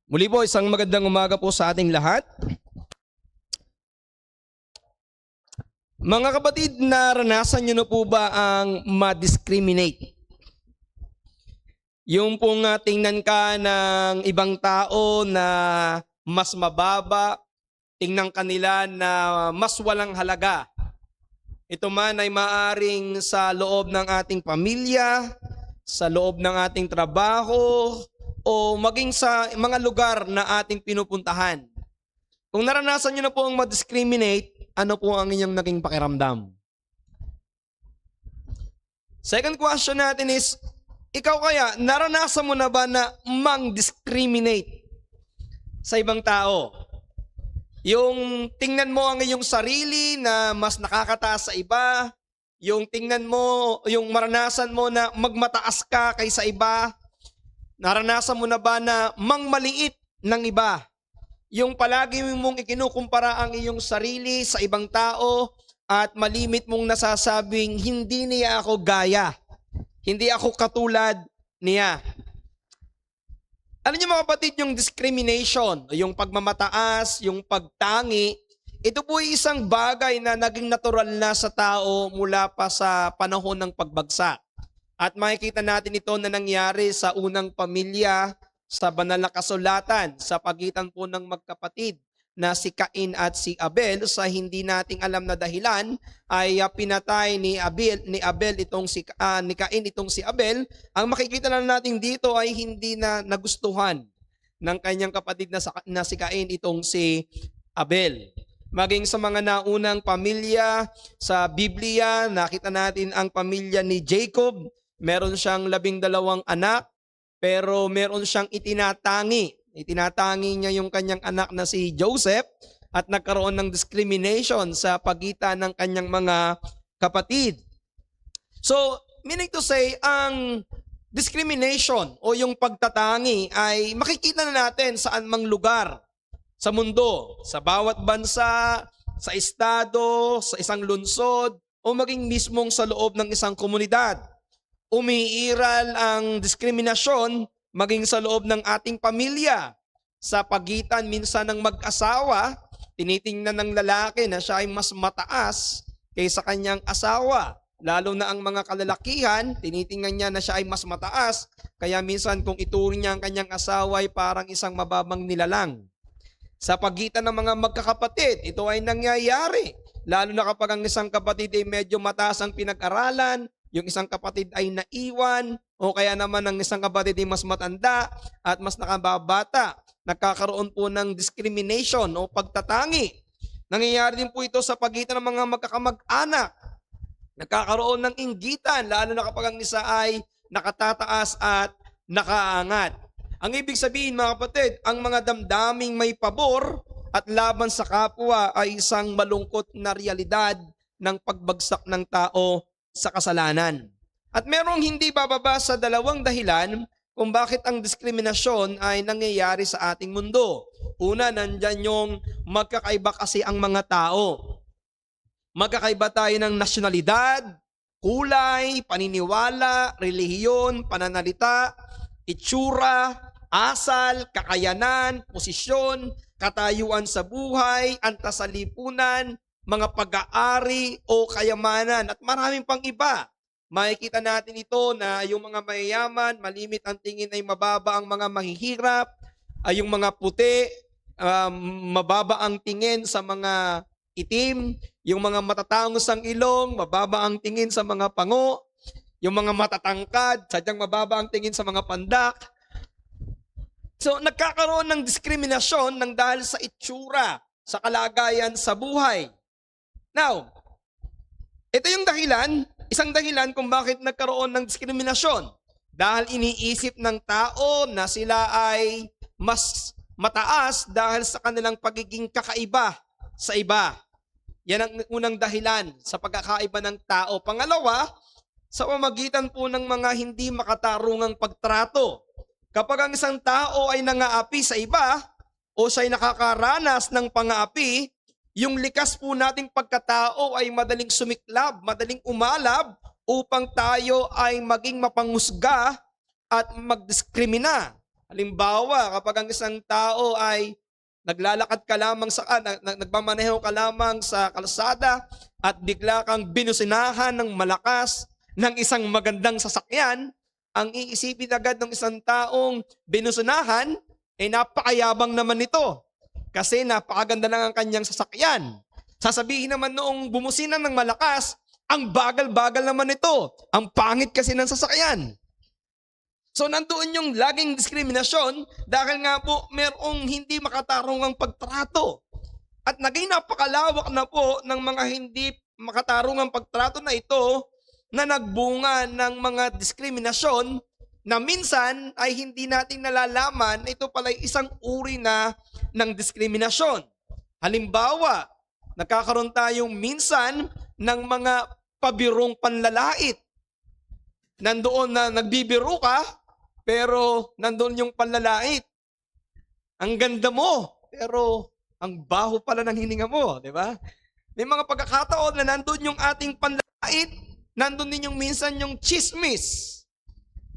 Muli po, isang magandang umaga po sa ating lahat. Mga kapatid, naranasan nyo na po ba ang ma-discriminate? Yung pong tingnan ka ng ibang tao na mas mababa, tingnan kanila na mas walang halaga. Ito man ay maaring sa loob ng ating pamilya, sa loob ng ating trabaho, o maging sa mga lugar na ating pinupuntahan. Kung naranasan nyo na po ang ma-discriminate, ano po ang inyong naging pakiramdam? Second question natin is, ikaw kaya, naranasan mo na ba na mang-discriminate sa ibang tao? Yung tingnan mo ang iyong sarili na mas nakakataas sa iba, yung tingnan mo, yung maranasan mo na magmataas ka kaysa iba, naranasan mo na ba na mangmaliit ng iba? Yung palagi mong ikinukumpara ang iyong sarili sa ibang tao at malimit mong nasasabing hindi niya ako gaya. Hindi ako katulad niya. Alam niyo mga kapatid, yung discrimination, yung pagmamataas, yung pagtangi, ito po ay isang bagay na naging natural na sa tao mula pa sa panahon ng pagbagsak. At makikita natin ito na nangyari sa unang pamilya, sa banal na kasulatan, sa pagitan po ng magkapatid na si Cain at si Abel. Sa hindi nating alam na dahilan ay pinatay ni Abel itong ni Cain itong si Abel. Ang makikita lang natin dito ay hindi na nagustuhan ng kanyang kapatid na si Cain itong si Abel. Maging sa mga naunang pamilya sa Biblia, nakita natin ang pamilya ni Jacob. Meron siyang 12 anak, pero meron siyang itinatangi. Itinatangi niya yung kanyang anak na si Joseph at nagkaroon ng discrimination sa pagitan ng kanyang mga kapatid. So, meaning to say, ang discrimination o yung pagtatangi ay makikita na natin saan mang lugar sa mundo, sa bawat bansa, sa estado, sa isang lungsod, o maging mismong sa loob ng isang komunidad. Umiiral ang diskriminasyon maging sa loob ng ating pamilya. Sa pagitan minsan ng mag-asawa, tinitingnan ng lalaki na siya ay mas mataas kaysa kanyang asawa. Lalo na ang mga kalalakihan, tinitingnan niya na siya ay mas mataas. Kaya minsan kung ituring niya ang kanyang asawa ay parang isang mababang nilalang. Sa pagitan ng mga magkakapatid, ito ay nangyayari. Lalo na kapag ang isang kapatid ay medyo mataas ang pinag-aralan, yung isang kapatid ay naiwan, o kaya naman ang isang kapatid ay mas matanda at mas nakababata. Nagkakaroon po ng discrimination o pagtatangi. Nangyayari din po ito sa pagitan ng mga magkakamag-anak. Nagkakaroon ng inggitan, lalo na kapag ang isa ay nakatataas at nakaangat. Ang ibig sabihin mga kapatid, ang mga damdaming may pabor at laban sa kapwa ay isang malungkot na realidad ng pagbagsak ng tao sa kasalanan. At merong hindi bababa sa dalawang dahilan kung bakit ang diskriminasyon ay nangyayari sa ating mundo. Una, nandyan yung magkakaiba kasi ang mga tao. Magkakaiba tayo ng nasyonalidad, kulay, paniniwala, relihiyon, pananalita, itsura, asal, kakayanan, posisyon, katayuan sa buhay, antas sa lipunan, mga pag-aari o kayamanan at maraming pang iba. Makikita natin ito na yung mga mayayaman, malimit ang tingin ay mababa ang mga mahihirap, ay yung mga puti, mababa ang tingin sa mga itim, yung mga matatangos ang ilong, mababa ang tingin sa mga pango, yung mga matatangkad, sadyang mababa ang tingin sa mga pandak. So nagkakaroon ng diskriminasyon ng dahil sa itsura, sa kalagayan sa buhay. Now, ito yung dahilan, isang dahilan kung bakit nagkaroon ng diskriminasyon. Dahil iniisip ng tao na sila ay mas mataas dahil sa kanilang pagiging kakaiba sa iba. Yan ang unang dahilan sa pagkakaiba ng tao. Pangalawa, sa pamamagitan po ng mga hindi makatarungang pagtrato. Kapag ang isang tao ay nangaapi sa iba o siya'y nakakaranas ng pangaapi, yung likas po nating pagkatao ay madaling sumiklab, madaling umalab upang tayo ay maging mapangusga at magdiskrimina. Halimbawa, kapag ang isang tao ay naglalakad ka lamang nagmamaneho ka lamang sa kalsada at bigla kang binusinahan ng malakas ng isang magandang sasakyan, ang iisipin agad ng isang taong binusinahan, napakayabang naman nito. Kasi napakaganda lang ang kanyang sasakyan. Sasabihin naman noong bumusina ng malakas, ang bagal-bagal naman nito. Ang pangit kasi ng sasakyan. So nandoon yung laging diskriminasyon dahil nga po merong hindi makatarungang pagtrato. At naging napakalawak na po ng mga hindi makatarungang pagtrato na ito na nagbunga ng mga diskriminasyon na minsan ay hindi natin nalalaman na ito pala isang uri na ng diskriminasyon. Halimbawa, nagkakaroon tayong minsan ng mga pabirong panlalait. Nandoon na nagbibiro ka, pero nandoon yung panlalait. Ang ganda mo, pero ang baho pala ng hininga mo, di ba? May mga pagkakataon na nandoon yung ating panlalait, nandoon din yung minsan yung chismis.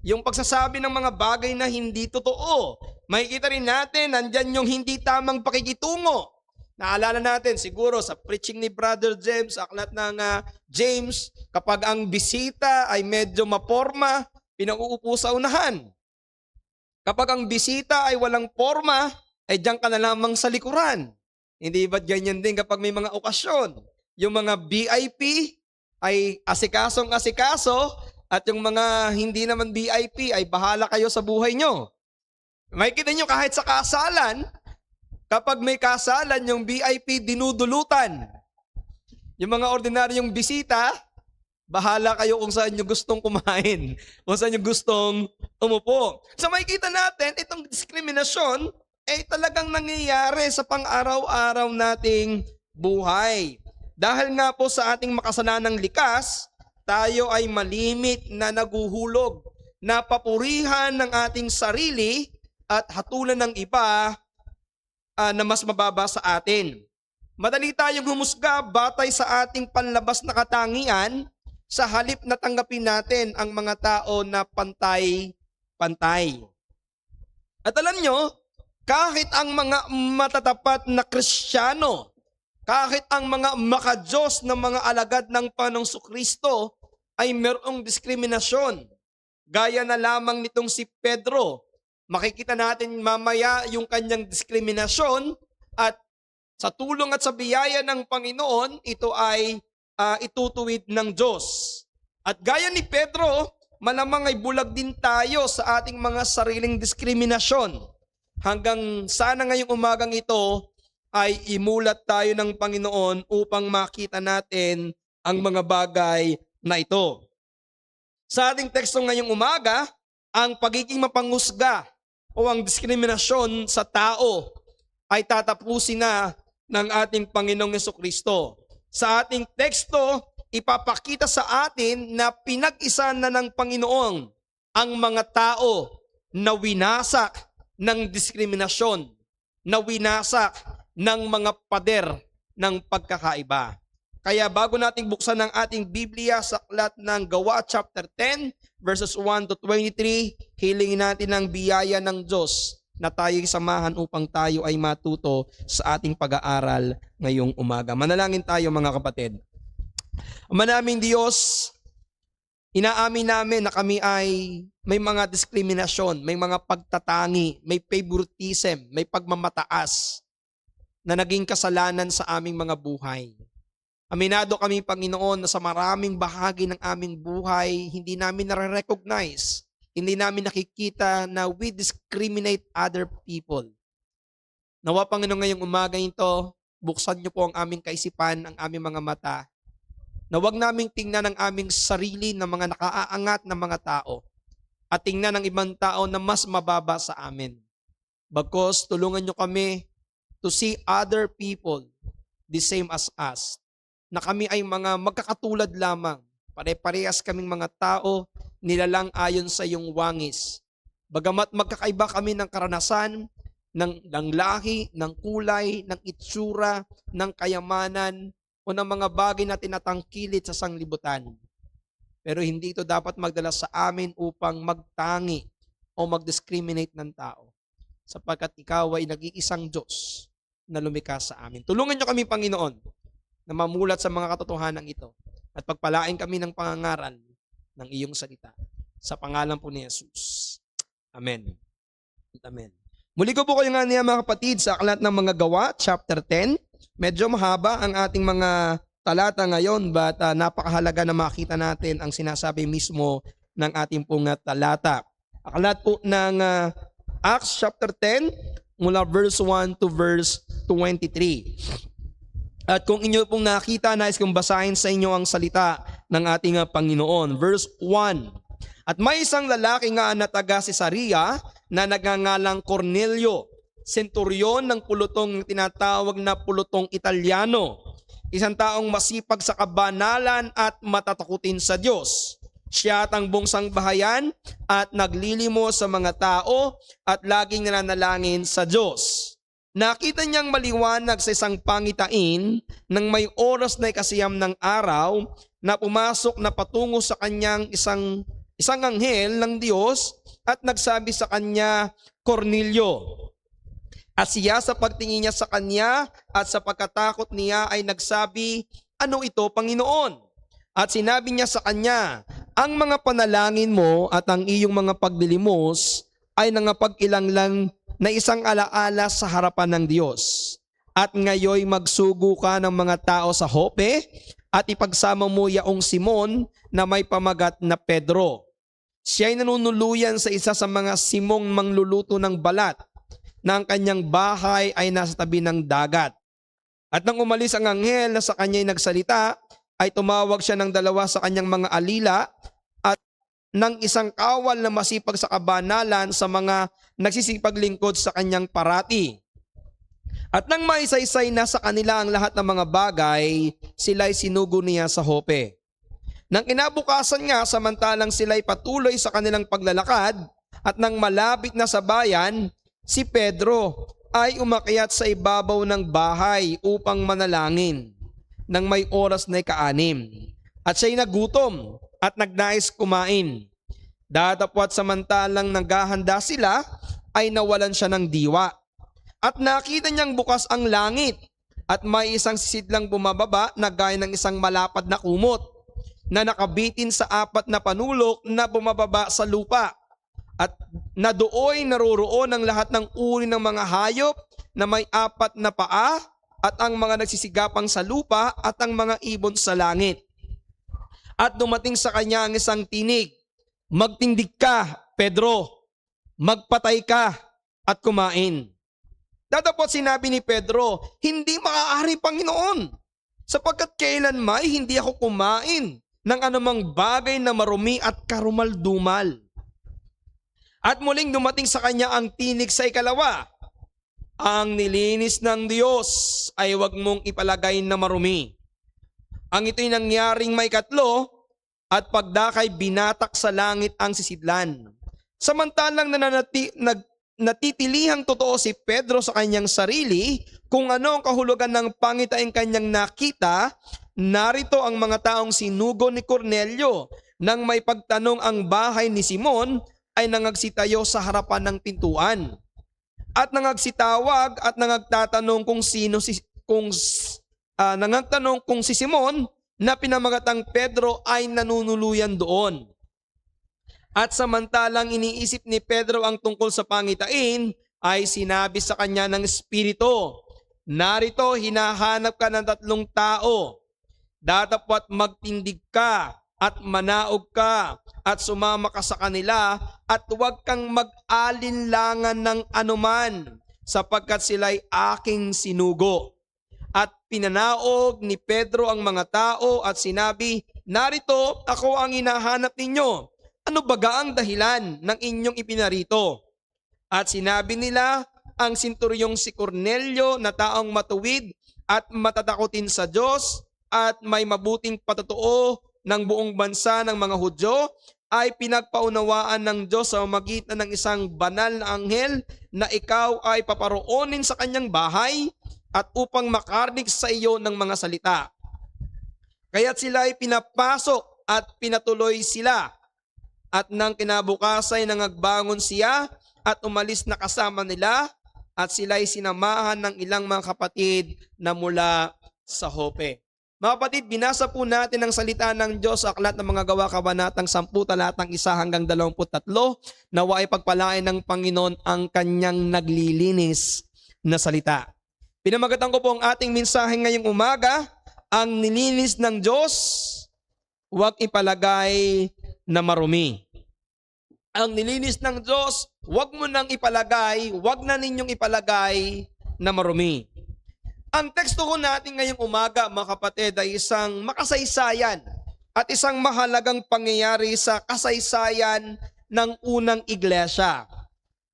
Yung pagsasabi ng mga bagay na hindi totoo. Makikita rin natin, nandyan yung hindi tamang pakikitungo. Naalala natin siguro sa preaching ni Brother James, aklat ng James, kapag ang bisita ay medyo maporma, pinauupo sa unahan. Kapag ang bisita ay walang porma, ay diyan ka na lamang sa likuran. Hindi ba't ganyan din kapag may mga okasyon? Yung mga VIP ay asikasong-asikaso at yung mga hindi naman VIP ay bahala kayo sa buhay nyo. Makikita nyo kahit sa kasalan, kapag may kasalan, yung VIP dinudulutan. Yung mga ordinaryong bisita, bahala kayo kung saan nyo gustong kumain, kung saan nyo gustong umupo. So makikita natin, itong diskriminasyon ay talagang nangyayari sa pang-araw-araw nating buhay. Dahil nga po sa ating makasalanang likas, tayo ay malimit na naguhulog, na papurihan ng ating sarili at hatulan ng iba na mas mababa sa atin. Madali tayong humusga batay sa ating panlabas na katangian sa halip na tanggapin natin ang mga tao na pantay-pantay. At alam nyo, kahit ang mga matatapat na Kristiyano, kahit ang mga makadiyos na mga alagad ng Panginoong Kristo ay mayroong diskriminasyon. Gaya na lamang nitong si Pedro. Makikita natin mamaya yung kanyang diskriminasyon at sa tulong at sa biyaya ng Panginoon, ito ay itutuwid ng Diyos. At gaya ni Pedro, malamang ay bulag din tayo sa ating mga sariling diskriminasyon. Hanggang sana ngayong umagang ito ay imulat tayo ng Panginoon upang makita natin ang mga bagay na ito. Sa ating teksto ngayong umaga, ang pagiging mapanghusga o ang diskriminasyon sa tao ay tatapusin na ng ating Panginoong Jesucristo. Sa ating teksto, ipapakita sa atin na pinag-isa na ng Panginoon ang mga tao na winasak ng diskriminasyon, na winasak ng mga pader ng pagkakaiba. Kaya bago nating buksan ang ating Biblia sa aklat ng Gawa chapter 10 verses 1 to 23, hilingin natin ang biyaya ng Diyos na tayo'y samahan upang tayo ay matuto sa ating pag-aaral ngayong umaga. Manalangin tayo mga kapatid. Ama naming Diyos, inaamin namin na kami ay may mga diskriminasyon, may mga pagtatangi, may favoritism, may pagmamataas na naging kasalanan sa aming mga buhay. Aminado kami, Panginoon, na sa maraming bahagi ng aming buhay, hindi namin nare-recognize, hindi namin nakikita na we discriminate other people. Nawa, Panginoon, ngayong umaga ito, buksan niyo po ang aming kaisipan, ang aming mga mata, na huwag naming tingnan ang aming sarili na mga nakaaangat na mga tao at tingnan ang ibang tao na mas mababa sa amin. Bagkus, tulungan niyo kami to see other people the same as us, na kami ay mga magkakatulad lamang, pare-parehas kaming mga tao, nilalang ayon sa iyong wangis. Bagamat magkakaiba kami ng karanasan, ng lahi, ng kulay, ng itsura, ng kayamanan, o ng mga bagay na tinatangkilit sa sanglibutan. Pero hindi ito dapat magdala sa amin upang magtangi o mag-discriminate ng tao. Sapagkat ikaw ay nag-iisang Diyos na lumikha sa amin. Tulungan niyo kami, Panginoon, na mamulat sa mga katotohanan ito at pagpalain kami ng pangangaral ng iyong salita. Sa pangalan po ni Jesus. Amen. Amen. Muli ko po kayo nga niya mga kapatid sa Aklat ng Mga Gawa, chapter 10. Medyo mahaba ang ating mga talata ngayon but napakahalaga na makita natin ang sinasabi mismo ng ating pong talata. Aklat po ng Acts chapter 10 mula verse 1 to verse 23. At kung inyo pong nakita, nais kong basahin sa inyo ang salita ng ating Panginoon. Verse 1. At may isang lalaki nga na taga Cesarea na nagngangalang Cornelio, senturyon ng pulutong tinatawag na pulutong Italiano, isang taong masipag sa kabanalan at matatakutin sa Diyos. Siya at ang buong sangbahayan at naglilimo sa mga tao at laging nananalangin sa Diyos. Nakita niyang maliwanag sa isang pangitain nang may oras na ikasiyam ng araw na pumasok na patungo sa kanyang isang anghel ng Diyos at nagsabi sa kanya, Cornelio. At siya sa pagtingin niya sa kanya at sa pagkatakot niya ay nagsabi, ano ito, Panginoon? At sinabi niya sa kanya, ang mga panalangin mo at ang iyong mga paglilimos ay nangapag-ilanglang na isang alaala sa harapan ng Diyos. At ngayoy magsugo ka ng mga tao sa Jope at ipagsama mo yaong Simon na may pamagat na Pedro. Siya'y nanunuluyan sa isa sa mga simong mangluluto ng balat na ang kanyang bahay ay nasa tabi ng dagat. At nang umalis ang anghel na sa kanya'y nagsalita, ay tumawag siya ng dalawa sa kanyang mga alila at ng isang kawal na masipag sa kabanalan sa mga nagsisipaglingkod sa kanyang parati. At nang maisaysay na sa kanila ang lahat ng mga bagay, sila'y sinugo niya sa Jope. Nang kinabukasan nga, samantalang sila'y patuloy sa kanilang paglalakad at nang malapit na sa bayan, si Pedro ay umakyat sa ibabaw ng bahay upang manalangin nang may oras na ika-6. At siya'y nagutom at nagnais kumain. Datapwat samantalang naghahanda sila, ay nawalan siya ng diwa. At nakita niyang bukas ang langit at may isang sisidlang bumababa na gaya ng isang malapad na kumot na nakabitin sa 4 na panulok na bumababa sa lupa. At na dooy naroroon ang lahat ng uri ng mga hayop na may 4 na paa at ang mga nagsisigapang sa lupa at ang mga ibon sa langit. At dumating sa kanya ang isang tinig, magtindig ka, Pedro, magpatay ka at kumain. Datapot sinabi ni Pedro, hindi maaari, Panginoon, sapagkat kailanmay hindi ako kumain ng anumang bagay na marumi at karumal-dumal. At muling dumating sa kanya ang tinig sa ikalawa, ang nilinis ng Diyos ay huwag mong ipalagay na marumi. Ang ito'y nangyaring may 3 at pagdakay binatak sa langit ang sisidlan. Samantalang natitilihang totoo si Pedro sa kanyang sarili kung ano ang kahulugan ng pangitaing kanyang nakita, narito ang mga taong sinugo ni Cornelio nang may pagtanong ang bahay ni Simon ay nangagsitayo sa harapan ng pintuan. At nangagsitawag at nangagtatanong kung si Simon na pinamagatang Pedro ay nanunuluyan doon. At samantalang iniisip ni Pedro ang tungkol sa pangitain, ay sinabi sa kanya ng Espiritu, narito hinahanap ka ng 3 tao. Datapwat magtindig ka at manaog ka at sumama ka sa kanila at huwag kang mag-alinlangan ng anuman sapagkat sila'y aking sinugo. At pinanaog ni Pedro ang mga tao at sinabi, narito ako ang hinahanap ninyo. Ano baga ang dahilan ng inyong ipinarito? At sinabi nila, ang senturyong si Cornelio na taong matuwid at matatakotin sa Diyos at may mabuting patotoo ng buong bansa ng mga Hudyo ay pinagpaunawaan ng Diyos sa magitan ng isang banal na anghel na ikaw ay paparoonin sa kanyang bahay at upang makarinig sa iyo ng mga salita. Kaya't sila ay pinapasok at pinatuloy sila. At nang kinabukasan nangagbangon siya at umalis na kasama nila at sila'y sinamahan ng ilang mga kapatid na mula sa Jope. Mga kapatid, binasa po natin ang salita ng Diyos sa Aklat ng mga Gawa, Kabanatang 10, talatang 1 hanggang 23, nawa ay pagpalain ng Panginoon ang kanyang naglilinis na salita. Pinamagatan ko po ang ating mensahe ngayong umaga, ang nilinis ng Diyos, huwag ipalagay na marumi. Ang nilinis ng Diyos, huwag mo nang ipalagay, huwag na ninyong ipalagay na marumi. Ang teksto ko natin ngayong umaga, mga kapatid, ay isang makasaysayan at isang mahalagang pangyayari sa kasaysayan ng unang iglesia.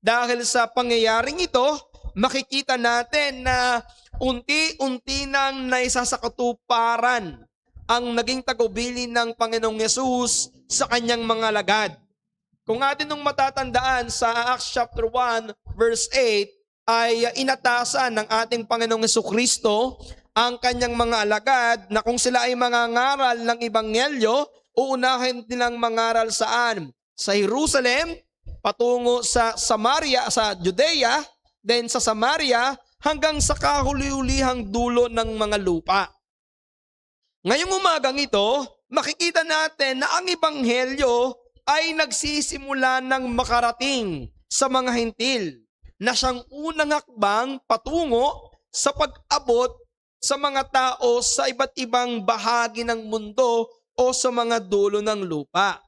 Dahil sa pangyayaring ito, makikita natin na unti-unti nang naisasakatuparan ang naging tagubilin ng Panginoong Yesus sa kanyang mga alagad. Kung atin nung matatandaan sa Acts chapter 1 verse 8, ay inatasan ng ating Panginoong Jesucristo ang kanyang mga alagad na kung sila ay mangangaral ng ebanghelyo, uunahin nilang mangaral saan? Sa Jerusalem, patungo sa Samaria, sa Judea, then sa Samaria, hanggang sa kahuli-hulihang dulo ng mga lupa. Ngayong umagang ito, makikita natin na ang ebanghelyo ay nagsisimula ng makarating sa mga hintil, na siyang unang hakbang patungo sa pag-abot sa mga tao sa iba't ibang bahagi ng mundo o sa mga dulo ng lupa.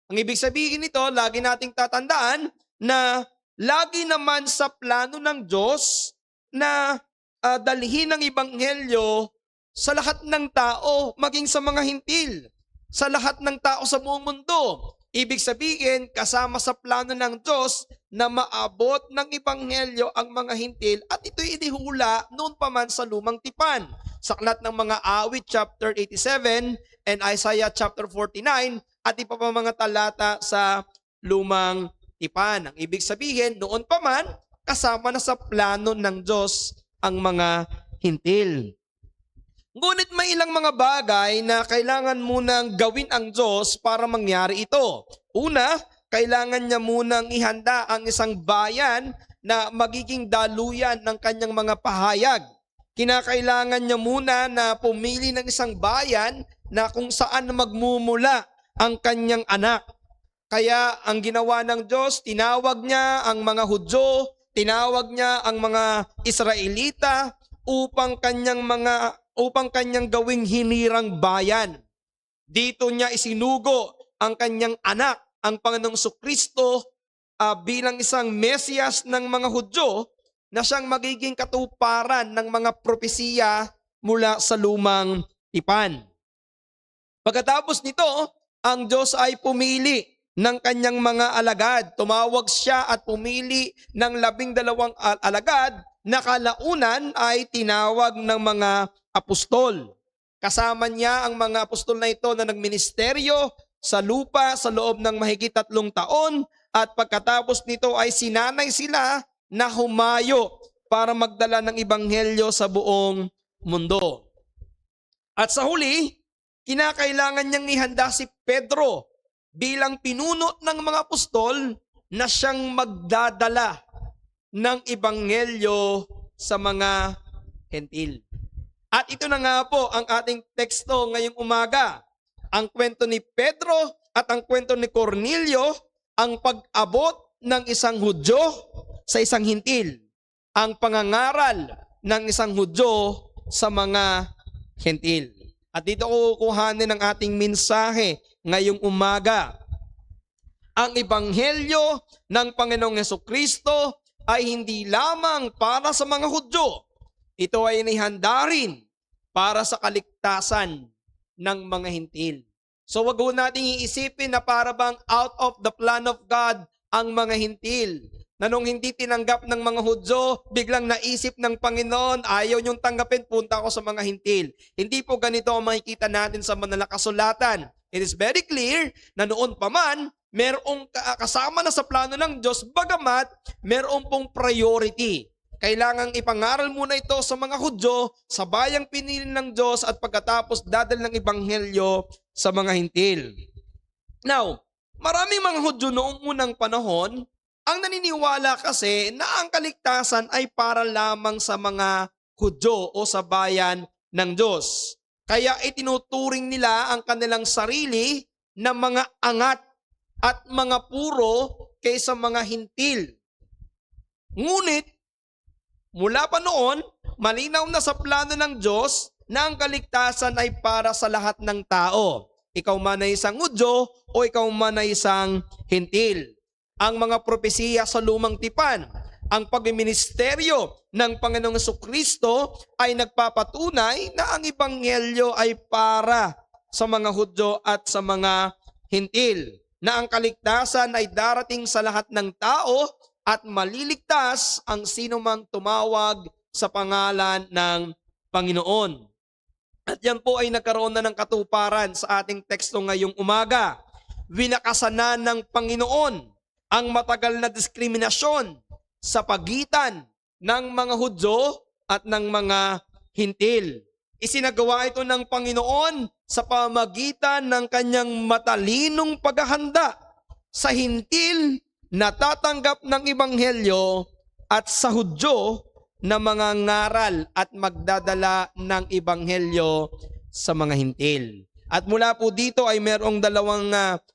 Ang ibig sabihin nito, lagi nating tatandaan na lagi naman sa plano ng Diyos na dalhin ang ebanghelyo sa lahat ng tao, maging sa mga hintil, sa lahat ng tao sa buong mundo. Ibig sabihin, kasama sa plano ng Diyos na maabot ng ebanghelyo ang mga hintil at ito'y inihula noon pa man sa lumang tipan. Sa Aklat ng mga Awit chapter 87 and Isaiah chapter 49 at iba pa mga talata sa lumang tipan. Ang ibig sabihin, noon pa man, kasama na sa plano ng Diyos ang mga hintil. Ngunit may ilang mga bagay na kailangan munang gawin ang Diyos para mangyari ito. Una, kailangan niya munang ihanda ang isang bayan na magiging daluyan ng kanyang mga pahayag. Kinakailangan niya muna na pumili ng isang bayan na kung saan magmumula ang kanyang anak. Kaya ang ginawa ng Diyos, tinawag niya ang mga Hudyo, tinawag niya ang mga Israelita upang kanyang gawing hinirang bayan. Dito niya isinugo ang kanyang anak, ang Panginoong Jesucristo, bilang isang Mesiyas ng mga Hudyo na siyang magiging katuparan ng mga propesiya mula sa lumang tipan. Pagkatapos nito, ang Diyos ay pumili ng kanyang mga alagad. Tumawag siya at pumili ng 12 alagad na kalaunan ay tinawag ng mga apostol. Kasama niya ang mga apostol na ito na nagministeryo sa lupa sa loob ng mahigit 3 taon at pagkatapos nito ay sinanay sila na humayo para magdala ng ebanghelyo sa buong mundo. At sa huli, kinakailangan niyang ihanda si Pedro bilang pinuno ng mga apostol na siyang magdadala ng ebanghelyo sa mga hentil. At ito na nga po ang ating teksto ngayong umaga. Ang kwento ni Pedro at ang kwento ni Cornelio, ang pag-abot ng isang Hudyo sa isang hintil. Ang pangangaral ng isang Hudyo sa mga hentil. At dito ko kukuhanin ang ating mensahe ngayong umaga. Ang ebanghelyo ng Panginoong Jesucristo ay hindi lamang para sa mga Hudyo. Ito ay inihanda rin para sa kaligtasan ng mga hintil. So wag ho nating iisipin na para bang out of the plan of God ang mga hintil. Na nung hindi tinanggap ng mga Hudyo, biglang naisip ng Panginoon, ayaw niyong tanggapin, punta ako sa mga hintil. Hindi po ganito ang makikita natin sa manalakasulatan. It is very clear na noon pa man, merong kasama na sa plano ng Diyos, bagamat merong pong priority. Kailangang ipangaral muna ito sa mga Hudyo, sa bayang pinili ng Diyos at pagkatapos dadal ng ebanghelyo sa mga hintil. Now, Maraming mga Hudyo noong unang panahon ang naniniwala kasi na ang kaligtasan ay para lamang sa mga Hudyo o sa bayan ng Diyos. Kaya itinuturing nila ang kanilang sarili na mga angat at mga puro kaysa mga hintil. Ngunit, mula pa noon, malinaw na sa plano ng Diyos na ang kaligtasan ay para sa lahat ng tao. Ikaw man ay isang Hudyo o ikaw man ay isang hintil. Ang mga propesiya sa lumang tipan, ang pagministeryo ng Panginoong Jesucristo ay nagpapatunay na ang ebanghelyo ay para sa mga Hudyo at sa mga hintil, na ang kaligtasan ay darating sa lahat ng tao at maliligtas ang sinumang tumawag sa pangalan ng Panginoon. At yan po ay nagkaroon na ng katuparan sa ating teksto ngayong umaga. Winakasanan ng Panginoon ang matagal na diskriminasyon sa pagitan ng mga Hudyo at ng mga hintil. Isinagawa ito ng Panginoon sa pamagitan ng kanyang matalinong paghahanda sa hintil na tatanggap ng ebanghelyo at sa Hudyo na mga ngaral at magdadala ng ebanghelyo sa mga hintil. At mula po dito ay merong dalawang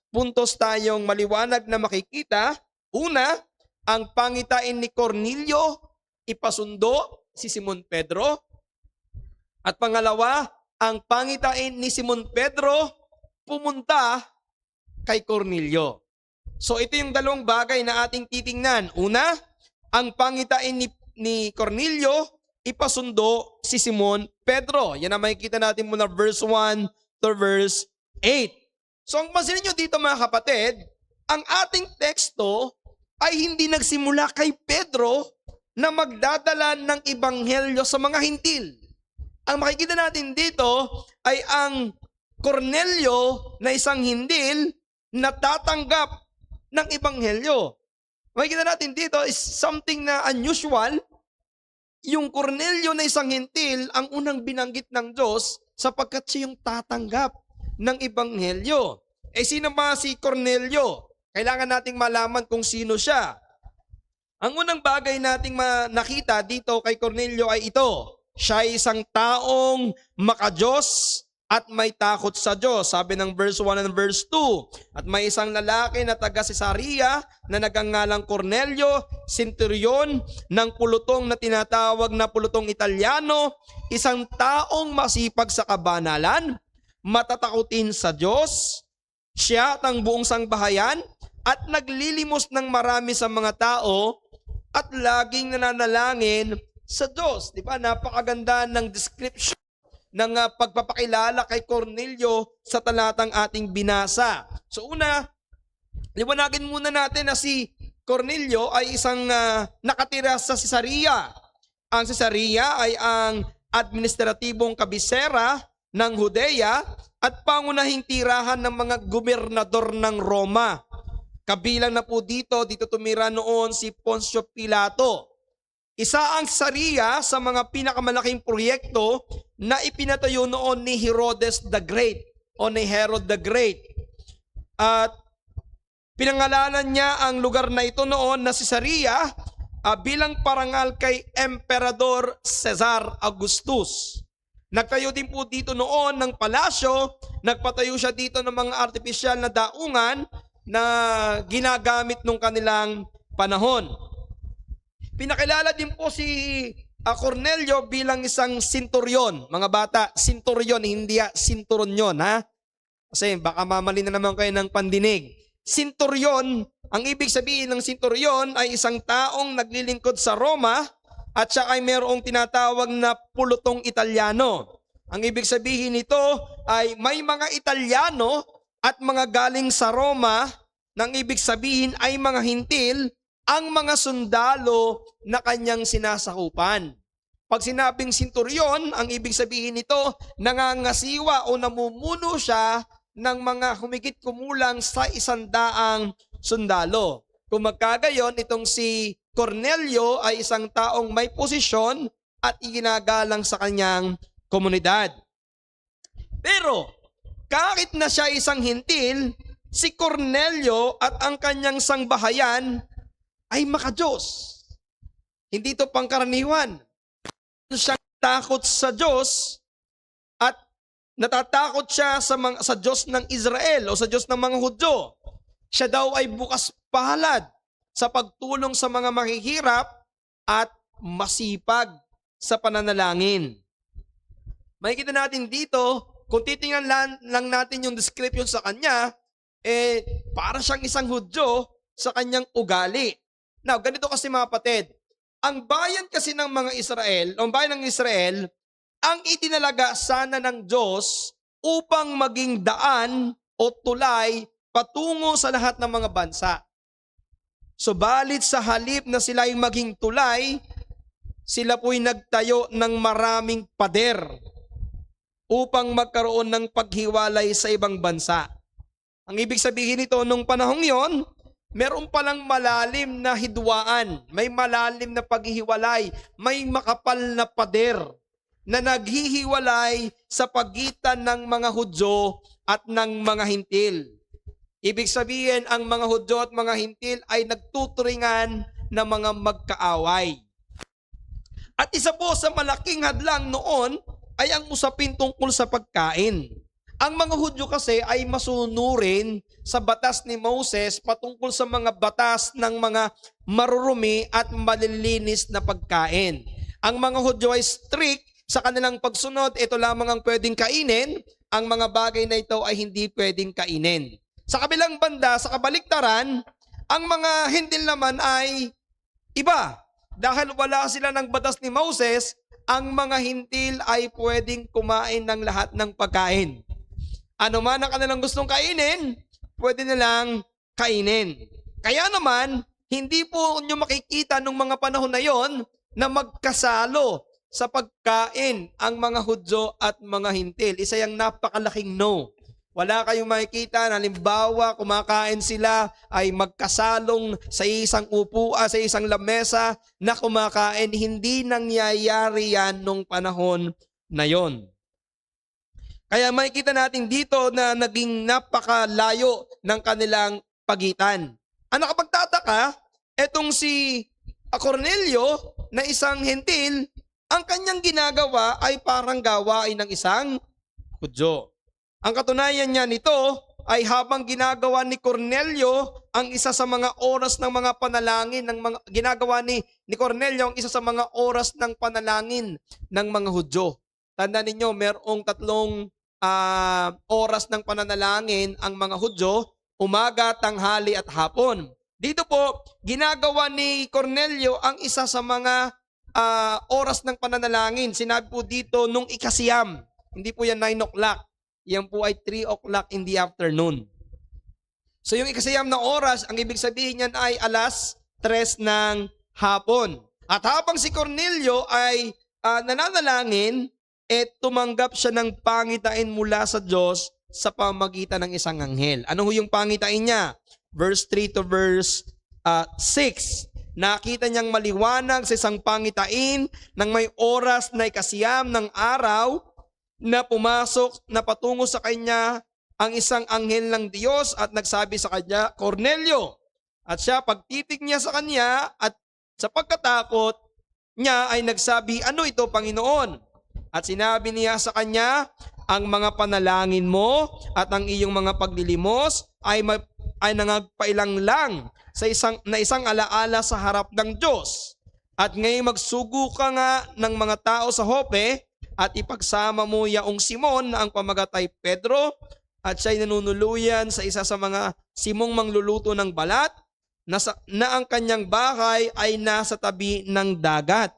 puntos tayong maliwanag na makikita. Una, ang pangitain ni Cornelio, ipasundo si Simon Pedro. At pangalawa, ang pangitain ni Simon Pedro, pumunta kay Cornelio. So ito yung dalawang bagay na ating titingnan. Una, ang pangitain ni Cornelio, ipasundo si Simon Pedro. Yan ang makikita natin mula verse 1 to verse 8. So ang pansin niyo dito mga kapatid, ang ating teksto ay hindi nagsimula kay Pedro na magdadala ng ebanghelyo sa mga hintil. Ang makikita natin dito ay ang Cornelio na isang hintil na tatanggap ng ebanghelyo. Makikita natin dito is something na unusual. Yung Cornelio na isang hintil ang unang binanggit ng Diyos sapagkat siya yung tatanggap ng ebanghelyo. Sino ba si Cornelio? Kailangan nating malaman kung sino siya. Ang unang bagay nating nakita dito kay Cornelio ay ito. Siya ay isang taong makadiyos at may takot sa Diyos. Sabi ng verse 1 and verse 2. At may isang lalaki na taga Cesarea na nagangalang Cornelio, centurion ng pulutong na tinatawag na pulutong Italiano, isang taong masipag sa kabanalan, matatakutin sa Diyos, siya at ang buong sangbahayan, at naglilimos ng marami sa mga tao at laging nananalangin sa Diyos. Di ba? Napakaganda ng description ng pagpapakilala kay Cornelio sa talatang ating binasa. So una, liwanagin muna natin na si Cornelio ay isang nakatira sa Cesarea. Ang Cesarea ay ang administratibong kabisera ng Judea at pangunahing tirahan ng mga gobernador ng Roma. Kabilang na po dito tumira noon si Poncio Pilato. Isa ang Cesarea sa mga pinakamalaking proyekto na ipinatayo noon ni Herodes the Great o ni Herod the Great. At pinangalanan niya ang lugar na ito noon na Cesarea bilang parangal kay Emperador Cesar Augustus. Nagtayo din po dito noon ng palasyo, nagpatayo siya dito ng mga artipisyal na daungan na ginagamit nung kanilang panahon. Pinakilala din po si Cornelio bilang isang centurion. Mga bata, centurion, hindi sinturon yun, ha? Kasi baka mamali na naman kayo ng pandinig. Centurion, ang ibig sabihin ng centurion ay isang taong naglilingkod sa Roma at siya ay mayroong tinatawag na pulutong Italiano. Ang ibig sabihin nito ay may mga Italiano at mga galing sa Roma, nang ibig sabihin ay mga hintil, ang mga sundalo na kanyang sinasakupan. Pag sinabing centurion, ang ibig sabihin nito, nangangasiwa o namumuno siya ng mga humigit kumulang sa 100 sundalo. Kung magkagayon, itong si Cornelio ay isang taong may posisyon at iginagalang sa kanyang komunidad. Pero, kahit na siya isang hintil, si Cornelio at ang kanyang sangbahayan ay maka-Diyos. Hindi ito pangkaraniwan. Siyang takot sa Diyos at natatakot siya sa Diyos ng Israel o sa Diyos ng mga Hudyo. Siya daw ay bukas palad sa pagtulong sa mga mahihirap at masipag sa pananalangin. Makikita natin dito, kung titingnan lang natin yung description sa kanya, para siyang isang Hudyo sa kanyang ugali. Now, ganito kasi mga kapatid, ang bayan kasi ng mga Israel, o ang bayan ng Israel, ang itinalaga sana ng Diyos upang maging daan o tulay patungo sa lahat ng mga bansa. Subalit sa halip na sila ay maging tulay, sila po'y nagtayo ng maraming pader upang magkaroon ng paghiwalay sa ibang bansa. Ang ibig sabihin nito, nung panahong yon, meron palang malalim na hidwaan, may malalim na paghihiwalay, may makapal na pader na naghihiwalay sa pagitan ng mga Hudyo at ng mga Hintil. Ibig sabihin, ang mga Hudyo at mga Hintil ay nagtuturingan na mga magkaaway. At isa po sa malaking hadlang noon ay ang usapin tungkol sa pagkain. Ang mga Hudyo kasi ay masunurin sa batas ni Moses patungkol sa mga batas ng mga marurumi at malilinis na pagkain. Ang mga Hudyo ay strict sa kanilang pagsunod, ito lamang ang pwedeng kainin, ang mga bagay na ito ay hindi pwedeng kainin. Sa kabilang banda, sa kabaliktaran, ang mga Hintil naman ay iba. Dahil wala sila ng batas ni Moses, ang mga Hintil ay pwedeng kumain ng lahat ng pagkain. Ano man ang kanilang gustong kainin, pwede nilang kainin. Kaya naman, hindi po nyo makikita nung mga panahon na yon na magkasalo sa pagkain ang mga Hudyo at mga Hintil. Isa yung napakalaking no. Wala kayong makikita na halimbawa kumakain sila ay magkasalong sa isang upuan, sa isang lamesa na kumakain. Hindi nangyayari yan nung panahon na yon. Kaya makikita natin dito na naging napakalayo ng kanilang pagitan. Ang nakapagtataka, etong si Cornelio na isang Hintil, ang kanyang ginagawa ay parang gawain ng isang Hudyo. Ang katunayan niya nito ay habang ginagawa ni Cornelio ang isa sa mga oras ng mga panalangin ginagawa ni Cornelio ang isa sa mga oras ng panalangin ng mga Hudyo. Tandaan ninyo, merong 3 oras ng pananalangin ang mga Hudyo, umaga, tanghali at hapon. Dito po, ginagawa ni Cornelio ang isa sa mga oras ng pananalangin. Sinabi po dito nung ikasiyam. Hindi po yan 9 o'clock. Yan po ay 3 o'clock in the afternoon. So yung ikasiyam na oras, ang ibig sabihin niyan ay 3:00 ng hapon. At habang si Cornelio ay nananalangin, tumanggap siya ng pangitain mula sa Diyos sa pamagitan ng isang anghel. Ano yung pangitain niya? Verse 3 to verse 6. Nakita niyang maliwanag sa isang pangitain ng may oras na ikasiyam ng araw na pumasok na patungo sa kanya ang isang anghel ng Diyos at nagsabi sa kanya, Cornelio. At siya, pagtitig niya sa kanya at sa pagkatakot niya ay nagsabi, ano ito, Panginoon? At sinabi niya sa kanya, ang mga panalangin mo at ang iyong mga paglilimos ay nangagpailang lang sa isang alaala sa harap ng Diyos. At ngayon magsugo ka nga ng mga tao sa Jope at ipagsama mo yaong Simon na ang pamagatay Pedro at siya'y nanunuluyan sa isa sa mga simong mangluluto ng balat na ang kanyang bahay ay nasa tabi ng dagat.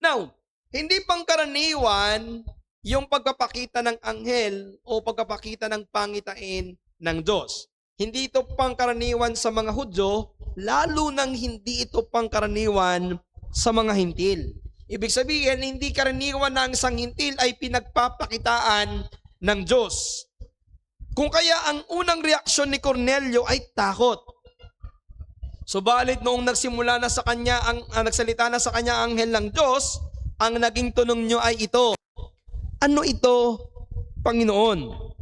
Now, hindi pangkaraniwan yung pagpapakita ng anghel o pagpapakita ng pangitain ng Diyos. Hindi ito pangkaraniwan sa mga Hudyo, lalo nang hindi ito pangkaraniwan sa mga Hintil. Ibig sabihin, hindi karaniwan na ang isang Hintil ay pinagpapakitaan ng Diyos. Kung kaya ang unang reaksyon ni Cornelio ay takot. Subalit noong nagsimula na sa kanya, nagsalita na sa kanya ang anghel ng Diyos, ang naging tunong niyo ay ito. Ano ito, Panginoon?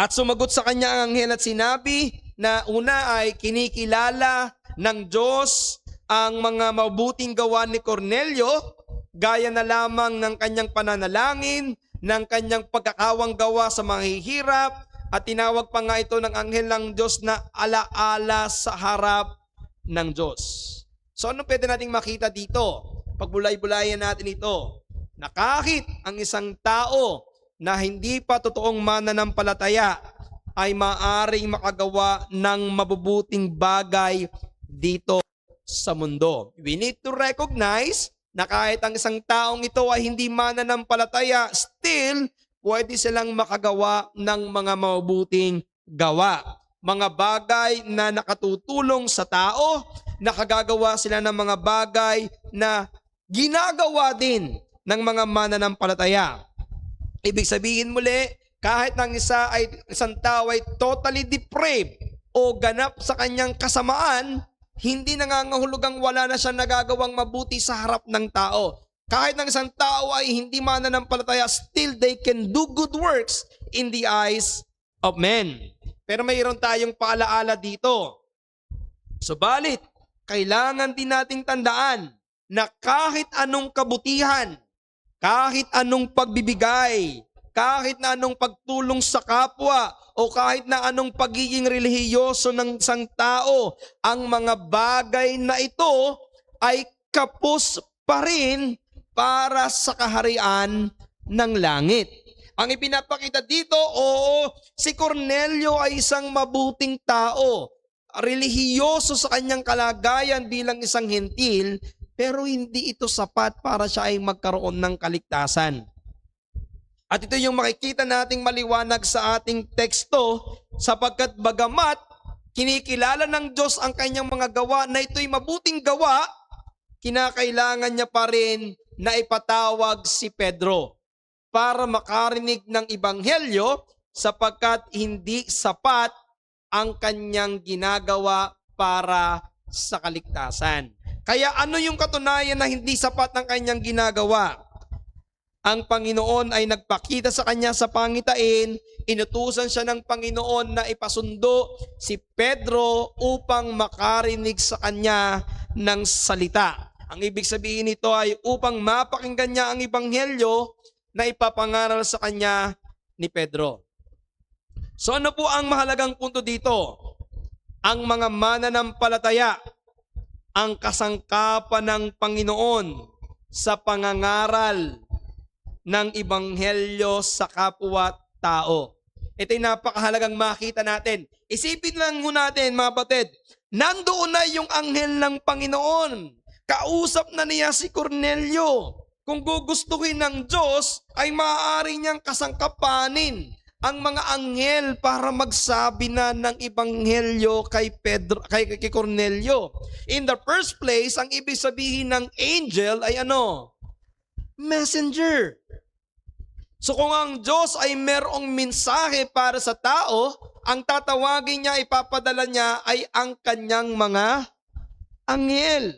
At sumagot sa kanya ang anghel at sinabi na una ay kinikilala ng Diyos ang mga mabuting gawa ni Cornelio, gaya na lamang ng kanyang pananalangin, ng kanyang pagkakawang gawa sa mga hihirap, at tinawag pa nga ito ng anghel ng Diyos na alaala sa harap ng Diyos. So ano pwede nating makita dito? Pagbulay-bulayan natin ito, na kahit ang isang tao na hindi pa totoong mananampalataya ay maaring makagawa ng mabubuting bagay dito sa mundo. We need to recognize na kahit ang isang taong ito ay hindi mananampalataya, still pwede silang makagawa ng mga mabubuting gawa. Mga bagay na nakatutulong sa tao, nakagagawa sila ng mga bagay na ginagawa din ng mga mananampalataya. Ibig sabihin muli, kahit ng isang tao ay totally depraved o ganap sa kanyang kasamaan, hindi nangangahulugang wala na siya nagagawang mabuti sa harap ng tao. Kahit ng isang tao ay hindi mananampalataya, still they can do good works in the eyes of men. Pero mayroon tayong paalaala dito. Subalit, kailangan din nating tandaan na kahit anong kabutihan, kahit anong pagbibigay, kahit na anong pagtulong sa kapwa, o kahit na anong pagiging relihiyoso ng isang tao, ang mga bagay na ito ay kapos pa rin para sa kaharian ng langit. Ang ipinapakita dito, oo, si Cornelio ay isang mabuting tao, relihiyoso sa kanyang kalagayan bilang isang hentil, pero hindi ito sapat para siya ay magkaroon ng kaligtasan. At ito yung makikita nating maliwanag sa ating teksto, sapagkat bagamat kinikilala ng Diyos ang kanyang mga gawa na ito'y mabuting gawa, kinakailangan niya pa rin na ipatawag si Pedro para makarinig ng ebanghelyo, sapagkat hindi sapat ang kanyang ginagawa para sa kaligtasan. Kaya ano yung katunayan na hindi sapat ang kanyang ginagawa? Ang Panginoon ay nagpakita sa kanya sa pangitain, inutusan siya ng Panginoon na ipasundo si Pedro upang makarinig sa kanya ng salita. Ang ibig sabihin nito ay upang mapakinggan niya ang ebanghelyo na ipapangaral sa kanya ni Pedro. So ano po ang mahalagang punto dito? Ang mga mananampalataya, ang kasangkapan ng Panginoon sa pangangaral ng ebanghelyo sa kapwa-tao. Ito'y napakahalagang makita natin. Isipin lang ho natin, mga kapatid, nandoon na yung anghel ng Panginoon. Kausap na niya si Cornelio. Kung gugustuhin ng Diyos, ay maaari niyang kasangkapanin ang mga anghel para magsabi na ng ebanghelyo kay Cornelio. In the first place, ang ibig sabihin ng angel ay ano? Messenger. So kung ang Diyos ay merong mensahe para sa tao, ang tatawagin niya, ipapadala niya ay ang kanyang mga anghel.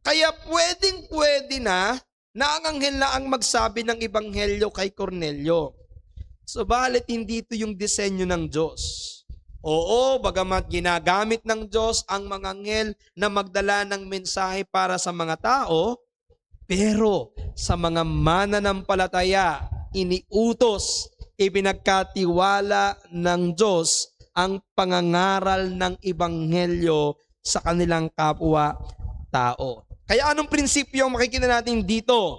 Kaya pwedeng-pwede na ang anghel na ang magsabi ng ebanghelyo kay Cornelio. Subalit hindi ito yung disenyo ng Diyos. Oo, bagamat ginagamit ng Diyos ang mga anghel na magdala ng mensahe para sa mga tao, pero sa mga mananampalataya, iniutos, ipinagkatiwala ng Diyos ang pangangaral ng ebanghelyo sa kanilang kapwa-tao. Kaya anong prinsipyo ang makikita natin dito?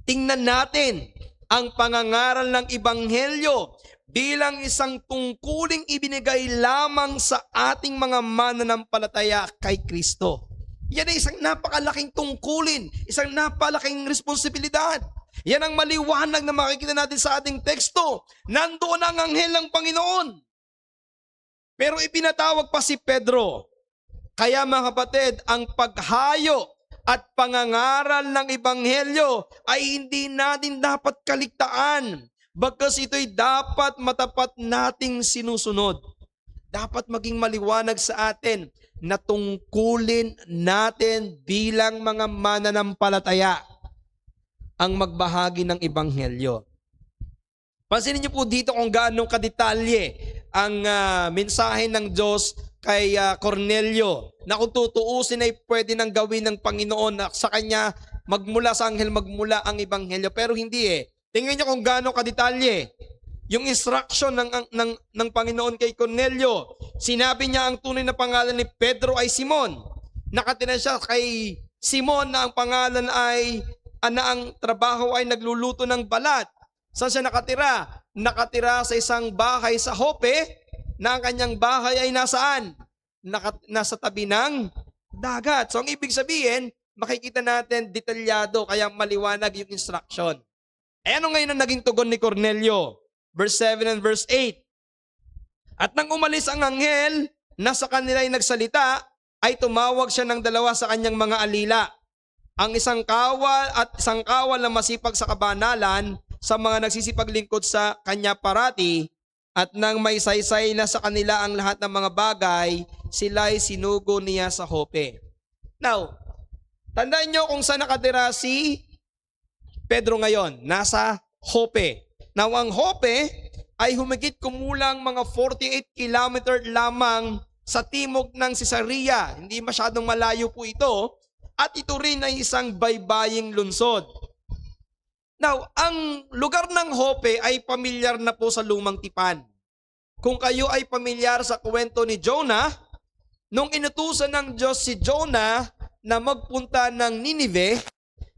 Tingnan natin ang pangangaral ng ebanghelyo bilang isang tungkuling ibinigay lamang sa ating mga mananampalataya kay Kristo. Yan ay isang napakalaking tungkulin, isang napakalaking responsibilidad. Yan ang maliwanag na makikita natin sa ating teksto. Nandoon ang anghel ng Panginoon. Pero ipinatawag pa si Pedro. Kaya mga kapatid, ang paghayo at pangangaral ng ebanghelyo ay hindi natin dapat kaligtaan, bagkus ito'y dapat matapat nating sinusunod. Dapat maging maliwanag sa atin na tungkulin natin bilang mga mananampalataya ang magbahagi ng ebanghelyo. Pansinin niyo po dito kung gaano kadetalye ang mensahe ng Diyos kay Cornelio, na kung tutuusin ay pwede nang gawin ng Panginoon na sa kanya magmula sa anghel, magmula ang ebanghelyo. Pero hindi eh. Tingnan niyo kung gaano kadetalye yung instruction ng Panginoon kay Cornelio. Sinabi niya ang tunay na pangalan ni Pedro ay Simon. Nakatira siya kay Simon na ang pangalan ay, na ang trabaho ay nagluluto ng balat. Saan siya nakatira? Nakatira sa isang bahay sa Jope, na ang kanyang bahay ay nasaan? Nasa tabi ng dagat. So ang ibig sabihin, makikita natin detalyado, kaya maliwanag yung instruction. Eh ano ngayon ang naging tugon ni Cornelio? Verse 7 and verse 8. At nang umalis ang anghel na sa kanila ay nagsalita, ay tumawag siya ng dalawa sa kanyang mga alila. Ang isang kawal na masipag sa kabanalan sa mga nagsisipaglingkod sa kanya parati, at nang may saysay na sa kanila ang lahat ng mga bagay, sila'y sinugo niya sa Jope. Now, tandaan nyo kung saan nakatira si Pedro ngayon. Nasa Jope. Now, ang Jope ay humigit kumulang mga 48 kilometer lamang sa timog ng Cesarea. Hindi masyadong malayo po ito. At ito rin ay isang baybaying lungsod. Now, ang lugar ng Jope ay pamilyar na po sa lumang tipan. Kung kayo ay pamilyar sa kwento ni Jonah, nung inutusan ng Diyos si Jonah na magpunta ng Ninive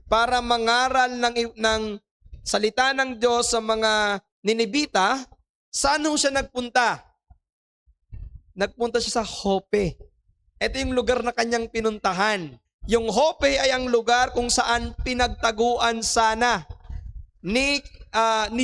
para mangaral ng salita ng Diyos sa mga Ninibita, saan siya nagpunta? Nagpunta siya sa Jope. Ito yung lugar na kanyang pinuntahan. Yung Jope ay ang lugar kung saan pinagtaguan sana ni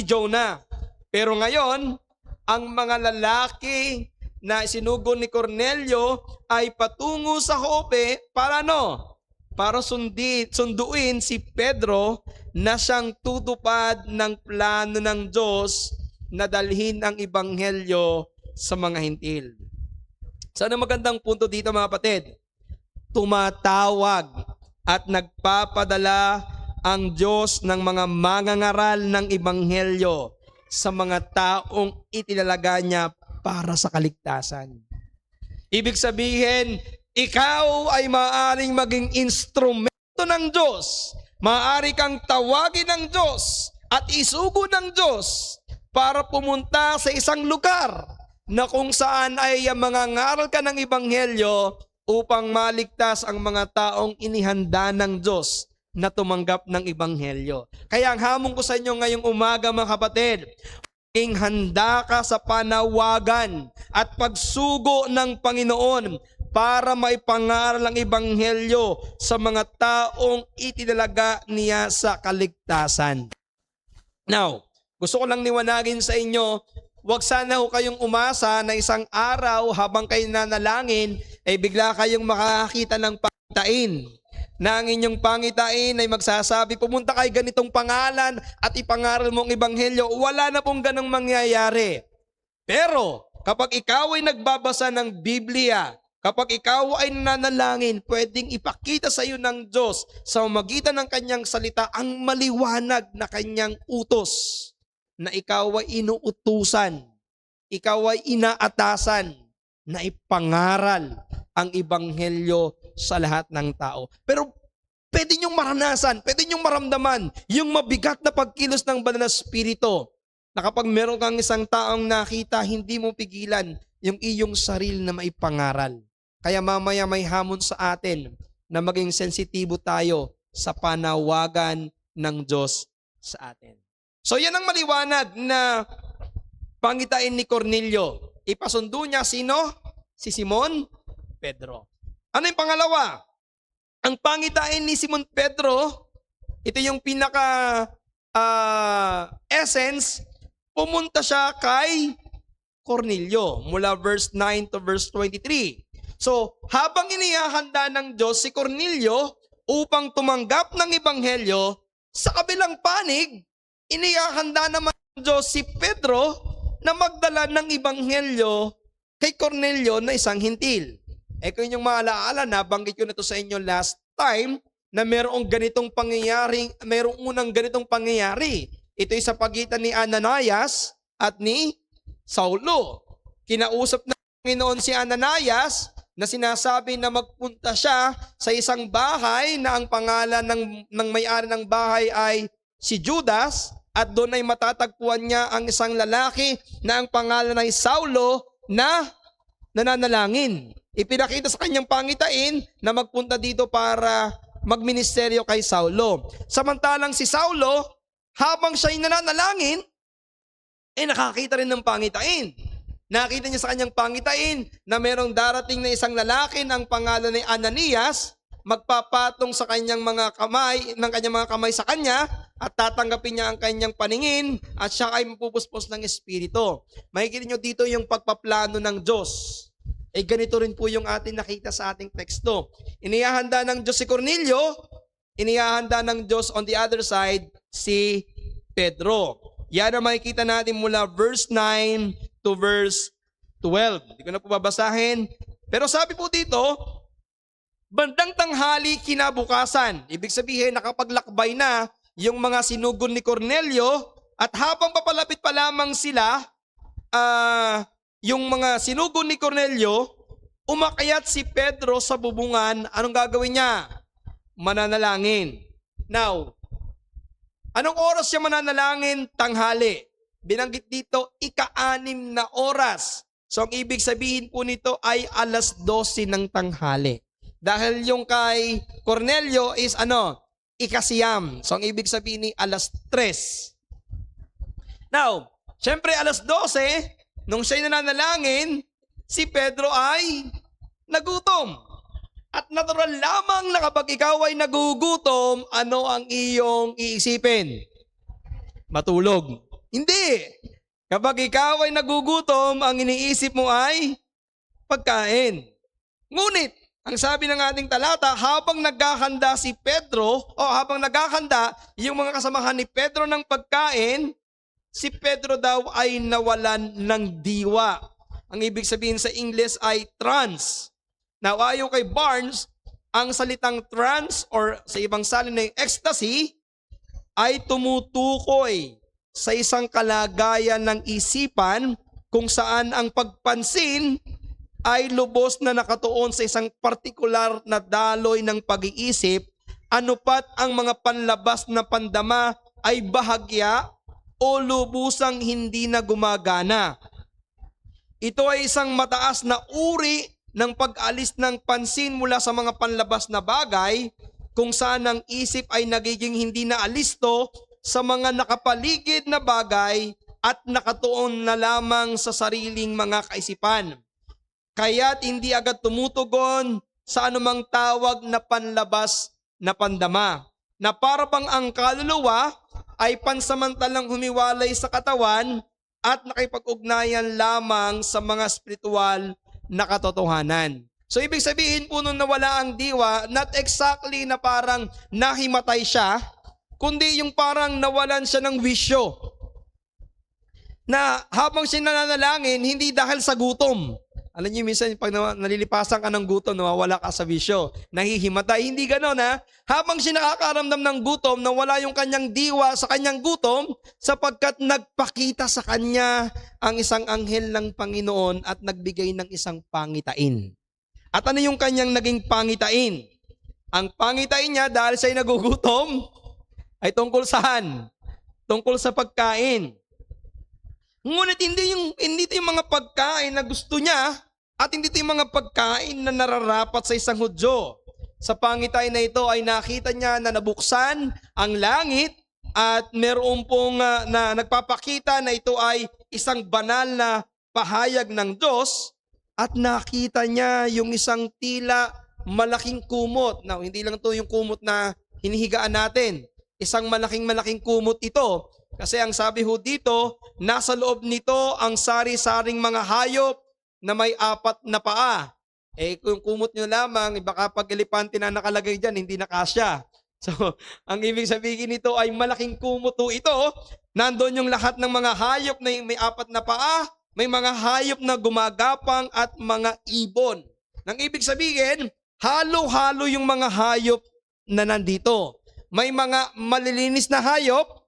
Jonah. Pero ngayon, ang mga lalaki na sinugo ni Cornelio ay patungo sa Jope para ano? Para sunduin si Pedro na siyang tutupad ng plano ng Diyos na dalhin ang ebanghelyo sa mga hintil. Sana magandang punto dito mga kapatid. Tumatawag at nagpapadala ang Diyos ng mga mangangaral ng ebanghelyo sa mga taong itinalaga niya para sa kaligtasan. Ibig sabihin, ikaw ay maaaring maging instrumento ng Diyos. Maaari kang tawagin ng Diyos at isugo ng Diyos para pumunta sa isang lugar na kung saan ay mangangaral ka ng ebanghelyo upang maligtas ang mga taong inihanda ng Diyos na tumanggap ng ebanghelyo. Kaya ang hamon ko sa inyo ngayong umaga mga kapatid, maging handa ka sa panawagan at pagsugo ng Panginoon para maipangaral ang ebanghelyo sa mga taong itinalaga niya sa kaligtasan. Now, gusto ko lang liwanagin sa inyo, huwag sana ho kayong umasa na isang araw habang kayo nanalangin, ay bigla kayong makakita ng pangitain. Na ang inyong pangitain ay magsasabi, pumunta kay ganitong pangalan at ipangaral mo ang ebanghelyo. Wala na pong ganang mangyayari. Pero kapag ikaw ay nagbabasa ng Biblia, kapag ikaw ay nanalangin, pwedeng ipakita sa iyo ng Diyos sa magitan ng kanyang salita ang maliwanag na kanyang utos, na ikaw ay inuutusan, ikaw ay inaatasan na ipangaral ang ebanghelyo sa lahat ng tao. Pero pwede niyong maranasan, pwede niyong maramdaman yung mabigat na pagkilos ng banal na espiritu, na kapag meron kang isang taong nakita, hindi mo pigilan yung iyong sarili na maipangaral. Kaya mamaya may hamon sa atin na maging sensitibo tayo sa panawagan ng Diyos sa atin. So yan ang maliwanag na pangitain ni Cornelio. Ipasundo niya sino? Si Simon Pedro. Ano yung pangalawa? Ang pangitain ni Simon Pedro, ito yung pinaka essence, pumunta siya kay Cornelio mula verse 9 to verse 23. So, habang inihahanda ng Diyos si Cornelio upang tumanggap ng ebanghelyo, sa kabilang panig, inihahanda naman ng Diyos si Pedro na magdala ng ebanghelyo kay Cornelio na isang hintil. Kung inyong maalaala, nabanggit ko na ito sa inyo last time na mayroong unang ganitong pangyayari Ito'y sa pagitan ni Ananias at ni Saulo. Kinausap ng Panginoon si Ananias na sinasabi na magpunta siya sa isang bahay na ang pangalan ng may-ari ng bahay ay si Judas, at doon ay matatagpuan niya ang isang lalaki na ang pangalan ay Saulo na nananalangin. Ipinakita sa kanyang pangitain na magpunta dito para magministeryo kay Saulo. Samantalang si Saulo, habang siya'y nananalangin, nakakita rin ng pangitain. Nakita niya sa kanyang pangitain na merong darating na isang lalaki ng pangalan ni Ananias, magpapatong sa kanyang mga kamay sa kanya at tatanggapin niya ang kanyang paningin at siya ay mapupuspos ng Espiritu. Makikita niyo dito yung pagpaplano ng Diyos. Ganito rin po yung ating nakita sa ating teksto. Inihahanda ng Diyos si Cornelio, inihahanda ng Diyos on the other side si Pedro. Yan ang makikita natin mula verse 9 to verse 12. Hindi ko na po babasahin. Pero sabi po dito, bandang tanghali kinabukasan. Ibig sabihin, nakapaglakbay na yung mga sinugon ni Cornelio, at habang papalapit pa lamang sila, yung mga sinugon ni Cornelio, umakyat si Pedro sa bubungan. Anong gagawin niya? Mananalangin. Now, anong oras siya mananalangin? Tanghali. Binanggit dito, ika-6 na oras. So, ang ibig sabihin po nito ay 12:00 ng tanghali. Dahil yung kay Cornelio is ika-9. So, ang ibig sabihin ni 3:00. Now, syempre 12:00, nung siya'y nananalangin, si Pedro ay nagutom. At natural lamang na kapag ikaw ay nagugutom, ano ang iyong iisipin? Matulog. Hindi. Kapag ikaw ay nagugutom, ang iniisip mo ay pagkain. Ngunit, ang sabi ng ating talata, habang naghahanda si Pedro, habang naghahanda yung mga kasamahan ni Pedro ng pagkain, si Pedro daw ay nawalan ng diwa. Ang ibig sabihin sa English ay trance. Now, ayon kay Barnes, ang salitang trance or sa ibang salin na ecstasy ay tumutukoy sa isang kalagayan ng isipan kung saan ang pagpansin ay lubos na nakatuon sa isang partikular na daloy ng pag-iisip, anupat ang mga panlabas na pandama ay bahagya o lubusang hindi na gumagana. Ito ay isang mataas na uri ng pag-alis ng pansin mula sa mga panlabas na bagay kung saan ang isip ay nagiging hindi na alisto sa mga nakapaligid na bagay at nakatuon na lamang sa sariling mga kaisipan. Kaya't hindi agad tumutugon sa anumang tawag na panlabas na pandama, na para bang ang kaluluwa ay pansamantalang humiwalay sa katawan at nakipag-ugnayan lamang sa mga spiritual na katotohanan. So ibig sabihin po nung nawala ang diwa, not exactly na parang nahimatay siya, kundi yung parang nawalan siya ng wisyo. Na habang siya nananalangin, hindi dahil sa gutom. Alam niyo, minsan pag nalilipasan ka ng gutom, nawawala ka sa wisyo, nahihimatay. Hindi gano'n ha. Habang siya nakakaramdam ng gutom, nawala yung kanyang diwa sa kanyang gutom, sapagkat nagpakita sa kanya ang isang anghel ng Panginoon at nagbigay ng isang pangitain. At ano yung kanyang naging pangitain? Ang pangitain niya dahil siya'y nagugutom, ay tungkol saan? Tungkol sa pagkain. Ngunit hindi ito yung mga pagkain na gusto niya at hindi ito yung mga pagkain na nararapat sa isang Hudyo. Sa pangitain na ito ay nakita niya na nabuksan ang langit at meron pong na nagpapakita na ito ay isang banal na pahayag ng Diyos at nakita niya yung isang tila malaking kumot. Now, hindi lang ito yung kumot na hinihigaan natin. Isang malaking kumot ito. Kasi ang sabi ho dito, nasa loob nito ang sari-saring mga hayop na may 4 na paa. Kung kumot nyo lamang, baka pag elepante na nakalagay dyan, hindi na kasya. So, ang ibig sabihin nito ay malaking kumot ho ito. Nandun yung lahat ng mga hayop na may 4 na paa, may mga hayop na gumagapang at mga ibon. Nang ibig sabihin, halo-halo yung mga hayop na nandito. May mga malilinis na hayop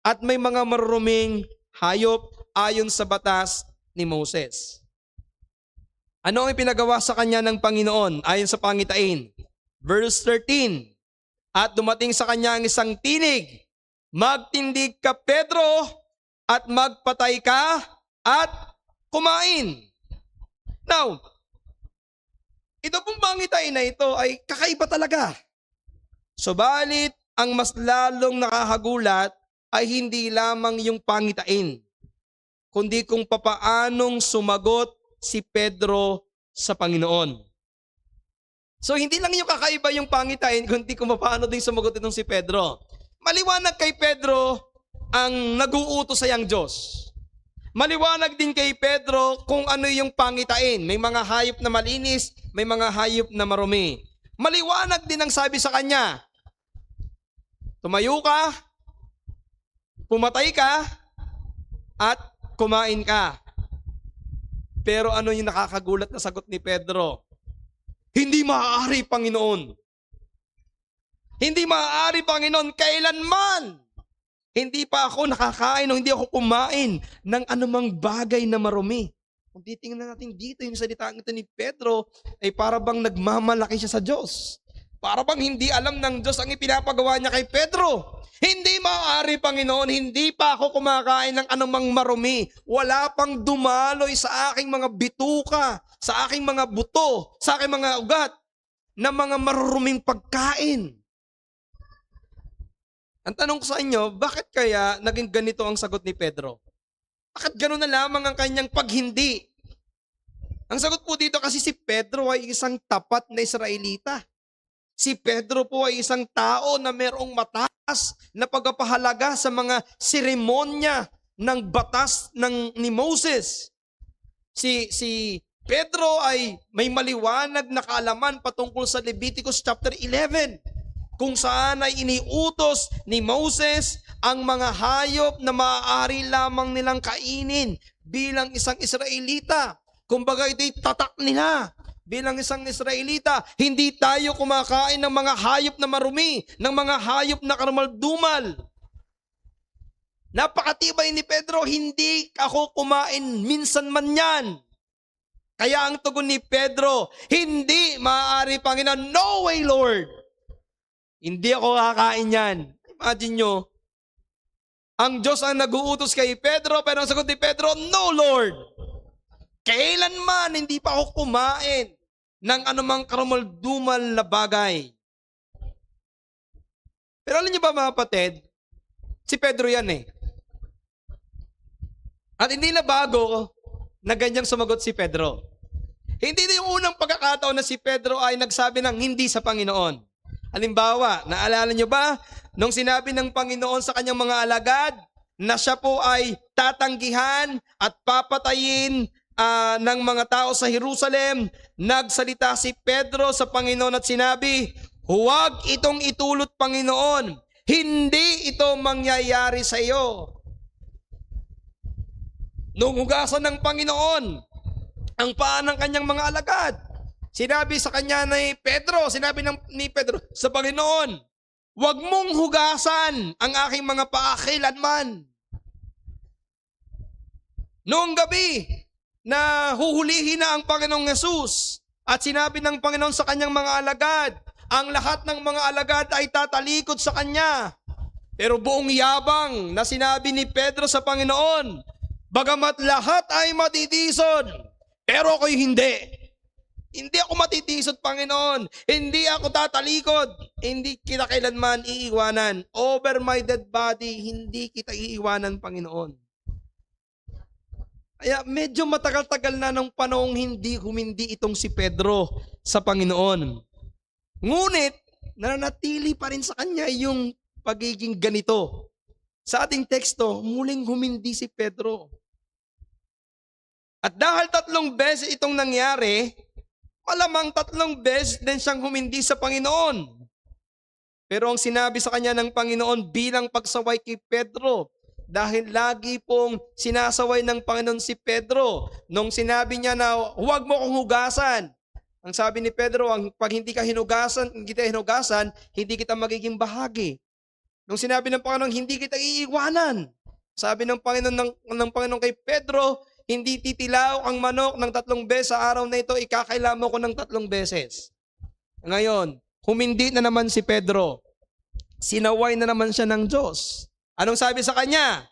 at may mga maruruming hayop ayon sa batas ni Moses. Ano ang ipinagawa sa kanya ng Panginoon ayon sa pangitain? Verse 13, at dumating sa kanya ang isang tinig, magtindig ka Pedro at magpatay ka at kumain. Now, ito pong pangitain na ito ay kakaiba talaga. Subalit, ang mas lalong nakakagulat ay hindi lamang yung pangitain, kundi kung papaanong sumagot si Pedro sa Panginoon. So hindi lang yung kakaiba yung pangitain, kundi kung paano din sumagot itong si Pedro. Maliwanag kay Pedro ang nag-uutos sa yang Diyos. Maliwanag din kay Pedro kung ano yung pangitain. May mga hayop na malinis, may mga hayop na marumi. Maliwanag din ang sabi sa kanya, tumayo ka, pumatay ka, at kumain ka. Pero ano yung nakakagulat na sagot ni Pedro? Hindi maaari, Panginoon. Hindi maaari, Panginoon, kailanman. Hindi pa ako nakakain o hindi ako kumain ng anumang bagay na marumi. Kung titingnan natin dito, yung salita ito ni Pedro, ay para bang nagmamalaki siya sa Diyos. Para bang hindi alam ng Diyos ang ipinapagawa niya kay Pedro. Hindi maaari, Panginoon, hindi pa ako kumakain ng anumang marumi. Wala pang dumaloy sa aking mga bituka, sa aking mga buto, sa aking mga ugat, na mga maruruming pagkain. Ang tanong ko sa inyo, bakit kaya naging ganito ang sagot ni Pedro? Bakit gano'n na lamang ang kanyang paghindi? Ang sagot po dito kasi si Pedro ay isang tapat na Israelita. Si Pedro po ay isang tao na mayroong mataas na pagpapahalaga sa mga seremonya ng batas ni Moses. Si Pedro ay may maliwanag na kaalaman patungkol sa Leviticus chapter 11, kung saan ay iniutos ni Moses ang mga hayop na maaari lamang nilang kainin bilang isang Israelita. Kumbaga ito'y tatak nila. Bilang isang Israelita, hindi tayo kumakain ng mga hayop na marumi, ng mga hayop na karumaldumal. Napakatibay ni Pedro, hindi ako kumain minsan man yan. Kaya ang tugon ni Pedro, hindi maaari, Panginoon, no way, Lord. Hindi ako kakain yan. Imagine nyo, ang Diyos ang nag-uutos kay Pedro, pero ang sagot ni Pedro, no, Lord. Kailanman hindi pa ako kumain ng anumang karumaldumal na bagay. Pero alam niyo ba mga kapatid, si Pedro yan eh. At hindi na bago na ganyang sumagot si Pedro. Hindi na yung unang pagkakataon na si Pedro ay nagsabi ng hindi sa Panginoon. Halimbawa, naalala niyo ba, nung sinabi ng Panginoon sa kanyang mga alagad na siya po ay tatanggihan at papatayin ng mga tao sa Jerusalem, nagsalita si Pedro sa Panginoon at sinabi, huwag itong itulot, Panginoon. Hindi ito mangyayari sa iyo. Nung hugasan ng Panginoon ang paa ng kanyang mga alagad, sinabi sa kanya ni Pedro, ni Pedro sa Panginoon, huwag mong hugasan ang aking mga paa kailanman. Noong gabi, na huhulihin na ang Panginoong Yesus at sinabi ng Panginoon sa kanyang mga alagad, ang lahat ng mga alagad ay tatalikod sa kanya. Pero buong yabang na sinabi ni Pedro sa Panginoon, bagamat lahat ay matitisod, pero ako'y hindi. Hindi ako matitisod, Panginoon. Hindi ako tatalikod. Hindi kita kailanman iiwanan. Over my dead body, hindi kita iiwanan, Panginoon. Kaya medyo matagal-tagal na ng panahong humindi itong si Pedro sa Panginoon. Ngunit, nananatili pa rin sa kanya yung pagiging ganito. Sa ating teksto, muling humindi si Pedro. At dahil 3 beses itong nangyari, malamang 3 beses din siyang humindi sa Panginoon. Pero ang sinabi sa kanya ng Panginoon bilang pagsaway kay Pedro, dahil lagi pong sinasaway ng Panginoon si Pedro. Nung sinabi niya na huwag mo akong hugasan, ang sabi ni Pedro, pag hindi kita hinugasan, hindi kita magiging bahagi Nung sinabi ng Panginoon, hindi kita iiwanan. Sabi ng Panginoon kay Pedro, hindi titilaw ang manok ng 3 beses sa araw na ito, ikakaila mo ko ng 3 beses. Ngayon, humindi na naman si Pedro. Sinaway na naman siya ng Diyos. Anong sabi sa kanya?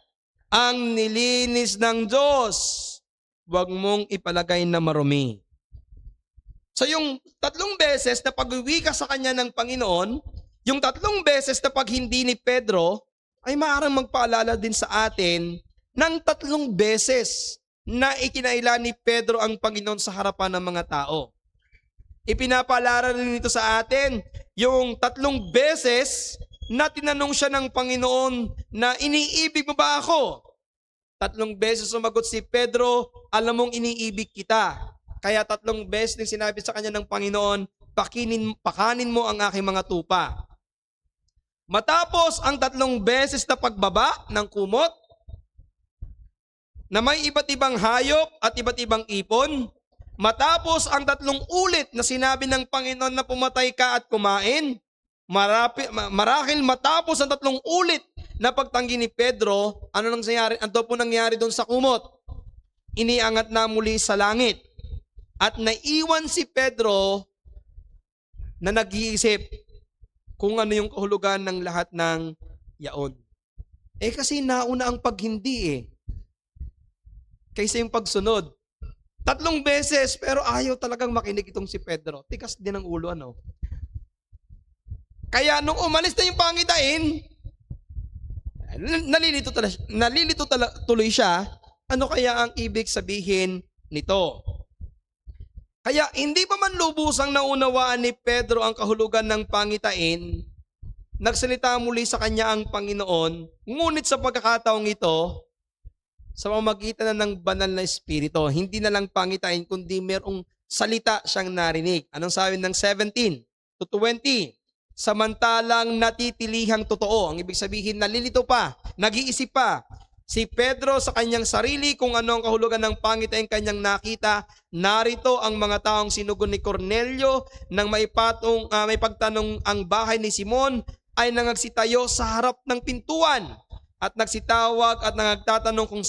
Ang nilinis ng Diyos, huwag mong ipalagay na marumi. So yung 3 beses na pag-uwi ka sa kanya ng Panginoon, yung 3 beses na pag hindi ni Pedro, ay maaaring magpaalala din sa atin ng 3 beses na ikinaila ni Pedro ang Panginoon sa harapan ng mga tao. Ipinapaalala rin ito sa atin yung 3 beses na tinanong siya ng Panginoon na iniibig mo ba ako? 3 beses sumagot si Pedro, alam mong iniibig kita. Kaya 3 beses din sinabi sa kanya ng Panginoon, pakanin mo ang aking mga tupa. Matapos ang 3 beses na pagbaba ng kumot, na may iba't ibang hayop at iba't ibang ipon, matapos ang 3 ulit na sinabi ng Panginoon na pumatay ka at kumain, marahil matapos ang 3 ulit na pagtanggi ni Pedro, ano po nangyari doon sa kumot? Iniangat na muli sa langit. At naiwan si Pedro na nag-iisip kung ano yung kahulugan ng lahat ng yaon. Kasi nauna ang paghindi kaysa yung pagsunod. 3 beses, pero ayaw talagang makinig itong si Pedro. Tikas din ang ulo, ano? Kaya nung umalis na yung pangitain, nalilito tuloy siya. Ano kaya ang ibig sabihin nito? Kaya hindi pa man lubusang naunawaan ni Pedro ang kahulugan ng pangitain, nagsalita muli sa kanya ang Panginoon, ngunit sa pagkakataong ito, sa pamamagitan na ng banal na espiritu, hindi na lang pangitain, kundi mayroong salita siyang narinig. Anong sabi ng 17 to 20? Samantalang natitilihang totoo. Ang ibig sabihin, nalilito pa, nag-iisip pa si Pedro sa kanyang sarili kung ano ang kahulugan ng pangitain kanyang nakita. Narito ang mga taong sinugon ni Cornelio nang may pagtanong ang bahay ni Simon ay nangagsitayo sa harap ng pintuan at nagsitawag at nagtatanong kung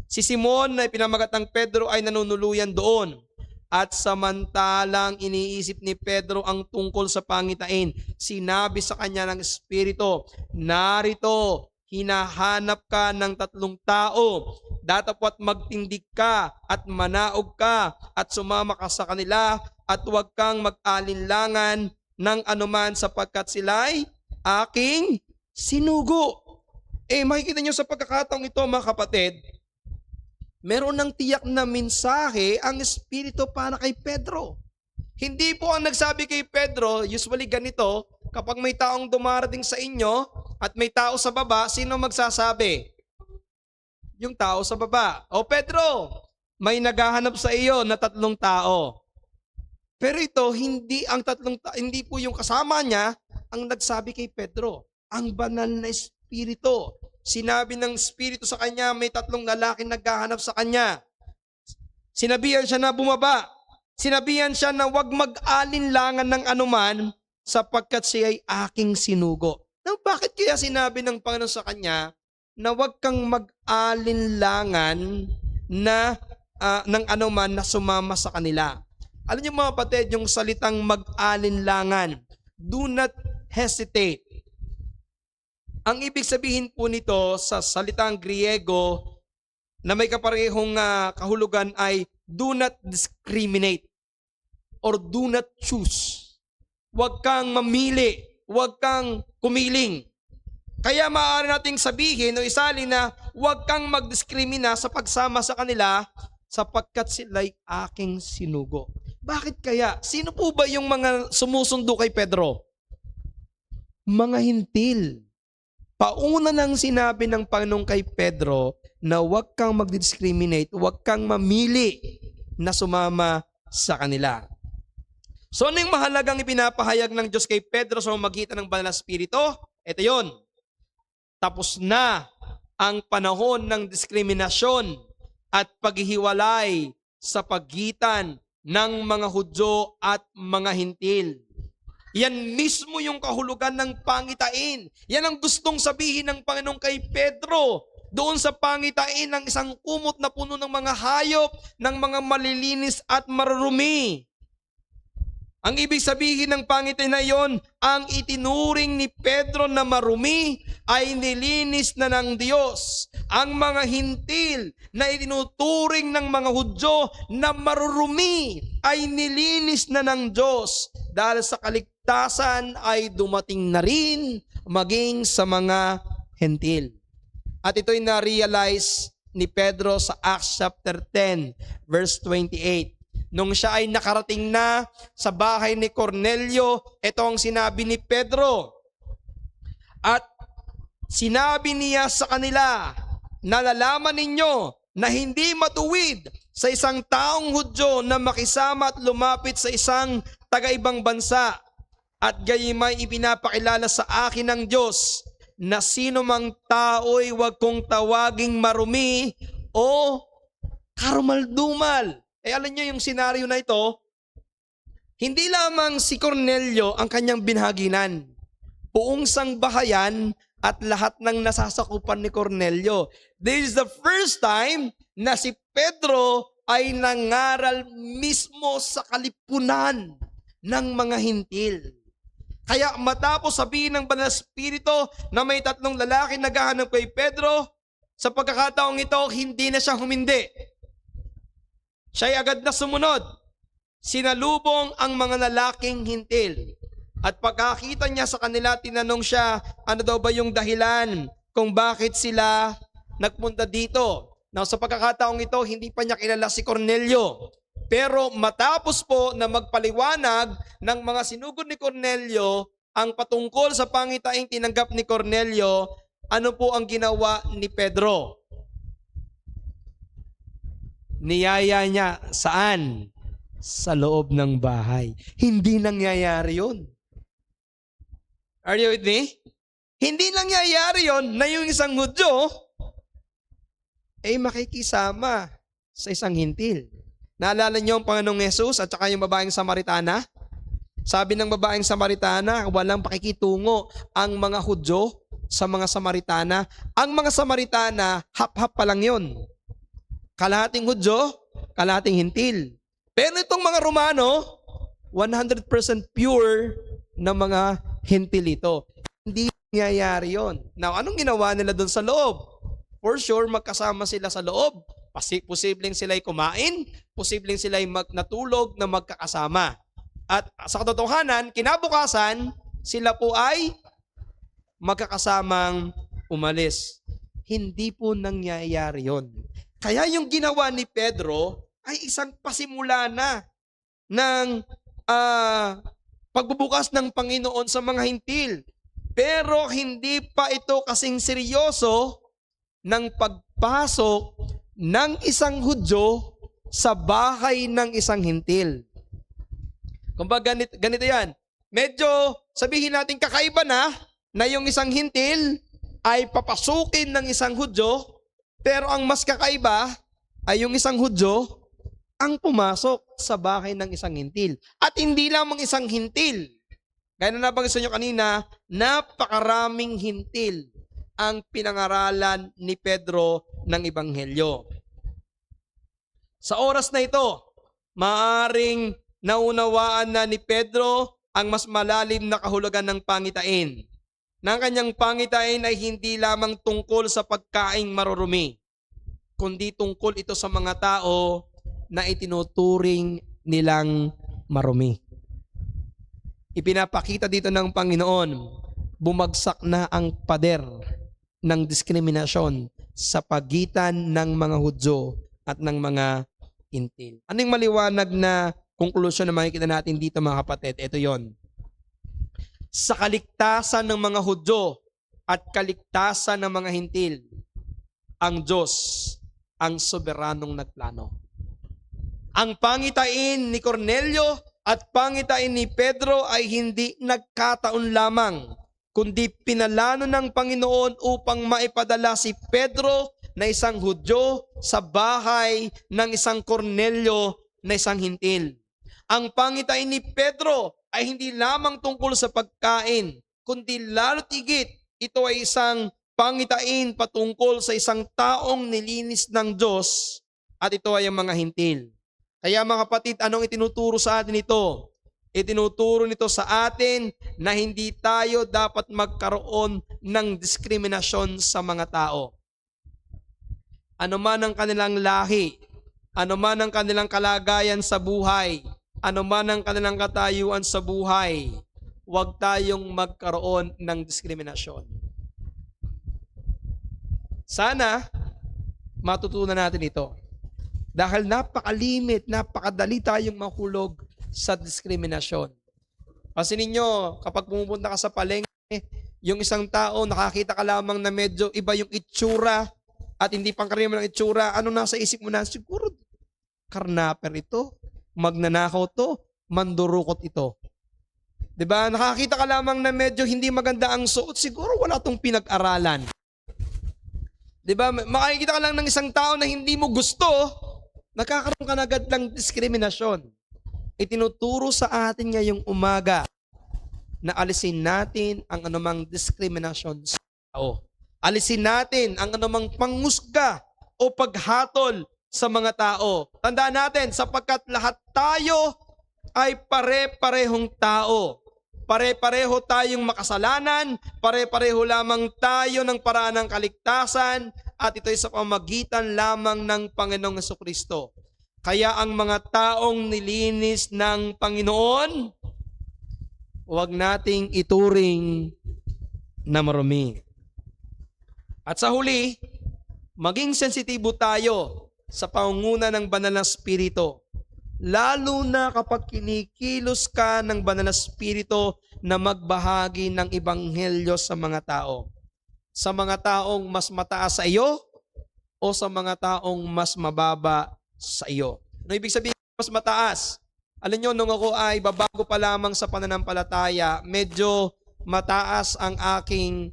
si Simon na pinamagat ng Pedro ay nanunuluyan doon. At samantalang iniisip ni Pedro ang tungkol sa pangitain, sinabi sa kanya ng Espiritu, narito, hinahanap ka ng 3 tao, datapwat magtindig ka at manaog ka at sumama ka sa kanila at huwag kang mag-alinlangan ng anuman sapagkat sila'y aking sinugo. Makikita nyo sa pagkakataong ito mga kapatid, meron ng tiyak na mensahe ang Espiritu para kay Pedro. Hindi po ang nagsabi kay Pedro, usually ganito, kapag may taong dumarating sa inyo at may tao sa baba, sino magsasabi? Yung tao sa baba. O Pedro, may naghahanap sa iyo na 3 tao. Pero ito, hindi po yung kasama niya ang nagsabi kay Pedro. Ang banal na Espiritu. Sinabi ng Espiritu sa kanya, may 3 lalaking naghahanap sa kanya. Sinabihan siya na bumaba. Sinabihan siya na huwag mag-alinlangan ng anuman sapagkat siya ay aking sinugo. Now, bakit kaya sinabi ng Panginoon sa kanya na huwag kang mag-alinlangan na ng anuman na sumama sa kanila? Alam niyo mga kapatid, yung salitang mag-alinlangan, do not hesitate. Ang ibig sabihin po nito sa salitang Griego na may kaparehong kahulugan ay do not discriminate or do not choose. Huwag kang mamili, huwag kang kumiling. Kaya maaari nating sabihin o isalin na huwag kang magdiskrimina sa pagsama sa kanila sapagkat sila'y aking sinugo. Bakit kaya? Sino po ba yung mga sumusundo kay Pedro? Mga hintil. Pauna nang sinabi ng Panginoon kay Pedro na huwag kang mag-discriminate, huwag kang mamili na sumama sa kanila. So ano yung mahalagang ipinapahayag ng Diyos kay Pedro sa pamamagitan ng Banal na Espiritu? Ito yun. Tapos na ang panahon ng diskriminasyon at paghihiwalay sa pagitan ng mga Hudyo at mga Hintil. Yan mismo yung kahulugan ng pangitain. Yan ang gustong sabihin ng Panginoon kay Pedro. Doon sa pangitain ng isang kumot na puno ng mga hayop, ng mga malilinis at marurumi. Ang ibig sabihin ng pangitain na iyon, ang itinuring ni Pedro na marumi ay nilinis na ng Diyos. Ang mga hintil na itinuturing ng mga Hudyo na marurumi ay nilinis na ng Diyos. Dahil sa kaligtasan ay dumating na rin maging sa mga hintil. At ito'y na-realize ni Pedro sa Acts chapter 10 verse 28. Nung siya ay nakarating na sa bahay ni Cornelio, ito ang sinabi ni Pedro. At sinabi niya sa kanila, nalalaman ninyo na hindi matuwid sa isang taong Hudyo na makisama at lumapit sa isang taga-ibang bansa. At gayimay ipinapakilala sa akin ng Diyos na sino mang tao'y wag kong tawaging marumi o karumaldumal. Alam niyo yung senaryo na ito, hindi lamang si Cornelio ang kanyang binhaginan. Buong sangbahayan at lahat ng nasasakupan ni Cornelio. This is the first time na si Pedro ay nangaral mismo sa kalipunan ng mga hintil. Kaya matapos sabihin ng Banal na Espiritu na may 3 lalaki naghahanap kay Pedro, sa pagkakataong ito, hindi na siya humindi. Siya'y agad na sumunod. Sinalubong ang mga lalaking hintil. At pagkakita niya sa kanila, tinanong siya, ano daw ba yung dahilan kung bakit sila nagpunta dito? Now, sa pagkakataong ito, hindi pa niya kilala si Cornelio. Pero matapos po na magpaliwanag ng mga sinugod ni Cornelio, ang patungkol sa pangitaing tinanggap ni Cornelio, ano po ang ginawa ni Pedro? Niyaya niya saan? Sa loob ng bahay. Hindi nangyayari yun. Are you with me? Hindi nangyayari yun na yung isang Hudyo ay makikisama sa isang hintil. Naalala niyo ang Panginoong Yesus at saka yung babaeng Samaritana? Sabi ng babaeng Samaritana, walang pakikitungo ang mga Hudyo sa mga Samaritana. Ang mga Samaritana, hap-hap pa lang yun. Kalahating Hudyo, kalahating hintil. Pero itong mga Romano, 100% pure na mga hintil ito. Hindi nangyayari yon. Now, anong ginawa nila doon sa loob? For sure, magkasama sila sa loob. Posibleng sila'y kumain, posibleng sila'y natulog na magkakasama. At sa katotohanan, kinabukasan, sila po ay magkakasamang umalis. Hindi po nangyayari yon. Kaya yung ginawa ni Pedro ay isang pasimula na ng pagbubukas ng Panginoon sa mga hintil. Pero hindi pa ito kasing seryoso ng pagpasok ng isang Hudyo sa bahay ng isang hintil. Kumbaga ganito yan. Medyo sabihin natin kakaiba na yung isang hintil ay papasukin ng isang Hudyo. Pero ang mas kakaiba ay yung isang Hudyo ang pumasok sa bahay ng isang hintil. At hindi lamang isang hintil. Gaya na nabanggit sa inyo kanina, napakaraming hintil ang pinangaralan ni Pedro ng Ebanghelyo. Sa oras na ito, maaring naunawaan na ni Pedro ang mas malalim na kahulugan ng pangitain. Nang kanyang pangitain ay hindi lamang tungkol sa pagkaing marurumi, kundi tungkol ito sa mga tao na itinuturing nilang marumi. Ipinapakita dito ng Panginoon, bumagsak na ang pader ng diskriminasyon sa pagitan ng mga Hudyo at ng mga hintil. Anong maliwanag na konklusyon na makikita natin dito mga kapatid? Ito yon. Sa kaligtasan ng mga Hudyo at kaligtasan ng mga hintil, ang Diyos ang soberanong nagplano. Ang pangitain ni Cornelio at pangitain ni Pedro ay hindi nagkataon lamang, kundi pinalano ng Panginoon upang maipadala si Pedro na isang Hudyo sa bahay ng isang Cornelio na isang hintil. Ang pangitain ni Pedro ay hindi lamang tungkol sa pagkain, kundi lalo't higit, ito ay isang pangitain patungkol sa isang taong nilinis ng Diyos at ito ay ang mga hintil. Kaya mga kapatid, anong itinuturo sa atin ito? Itinuturo nito sa atin na hindi tayo dapat magkaroon ng diskriminasyon sa mga tao. Ano man ang kanilang lahi, ano man ang kanilang kalagayan sa buhay, ano man ang kanilang katayuan sa buhay, huwag tayong magkaroon ng diskriminasyon. Sana matutunan natin ito. Dahil napakalimit, napakadali tayong mahulog sa diskriminasyon. Kasi ninyo, kapag pumupunta ka sa palengke, yung isang tao, nakakita ka lamang na medyo iba yung itsura at hindi pangkaraniwan ng itsura, ano nasa isip mo na? Siguro, karnaper ito, magnanakaw to, mandurukot ito. Diba? Nakakita ka lamang na medyo hindi maganda ang suot, siguro wala tong pinag-aralan. Diba? Makikita ka lang ng isang tao na hindi mo gusto, nakakaroon ka na agad ng diskriminasyon. Itinuturo sa atin ngayong umaga na alisin natin ang anumang diskriminasyon sa tao. Alisin natin ang anumang pangusga o paghatol sa mga tao. Tandaan natin, sapagkat lahat tayo ay pare-parehong tao. Pare-pareho tayong makasalanan, pare-pareho lamang tayo ng paraan ng kaligtasan, at ito'y sa pamagitan lamang ng Panginoong Jesucristo. Kaya ang mga taong nilinis ng Panginoon, huwag nating ituring na marumi. At sa huli, maging sensitibo tayo sa pangunguna ng Banal na Espiritu. Lalo na kapag kinikilos ka ng Banal na Espiritu na magbahagi ng Ebanghelyo sa mga tao. Sa mga taong mas mataas sa iyo o sa mga taong mas mababa sa iyo. Ano ibig sabihin mas mataas? Alam nyo, nung ako ay babago pa lamang sa pananampalataya, medyo mataas ang aking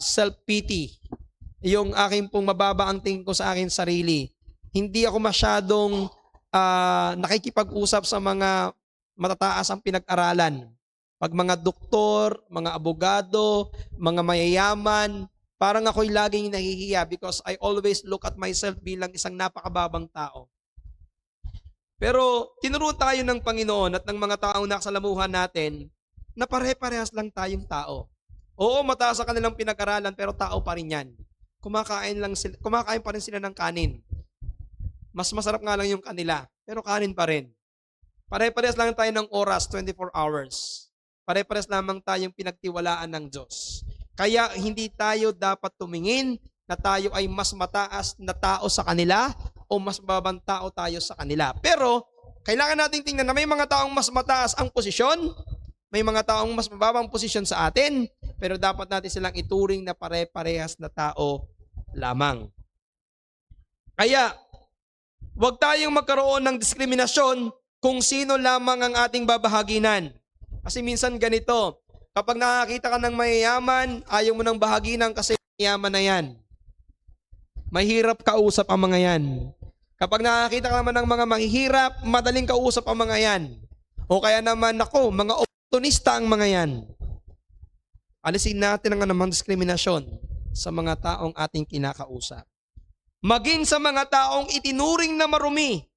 self-pity. Yung aking pong mababa ang tingin ko sa aking sarili. Hindi ako masyadong nakikipag-usap sa mga matataas ang pinag-aralan. Pag mga doktor, mga abogado, mga mayayaman, parang ako'y laging nahihiya because I always look at myself bilang isang napakababang tao. Pero tinuro tayo ng Panginoon at ng mga taong nakasalamuhan natin na pare-parehas lang tayong tao. Oo, mataas sa kanilang pinag-aralan pero tao pa rin yan. Kumakain pa rin sila ng kanin. Mas masarap nga lang yung kanila, pero kanin pa rin. Pare-parehas lang tayo ng oras, 24 hours. Pare-parehas lamang tayong pinagtiwalaan ng Diyos. Kaya hindi tayo dapat tumingin na tayo ay mas mataas na tao sa kanila o mas mababang tao tayo sa kanila. Pero, kailangan nating tingnan na may mga taong mas mataas ang posisyon, may mga taong mas mababang posisyon sa atin, pero dapat natin silang ituring na pare-parehas na tao lamang. Kaya, huwag tayong magkaroon ng diskriminasyon kung sino lamang ang ating babahaginan. Kasi minsan ganito, kapag nakakita ka ng mayayaman, ayaw mo nang bahaginan kasi mayayaman na yan. Mahirap kausap ang mga yan. Kapag nakakita ka naman ng mga mahihirap, madaling kausap ang mga yan. O kaya naman, mga oportunista ang mga yan. Alisin natin ang anumang diskriminasyon sa mga taong ating kinakausap. Maging sa mga taong itinuring na marumi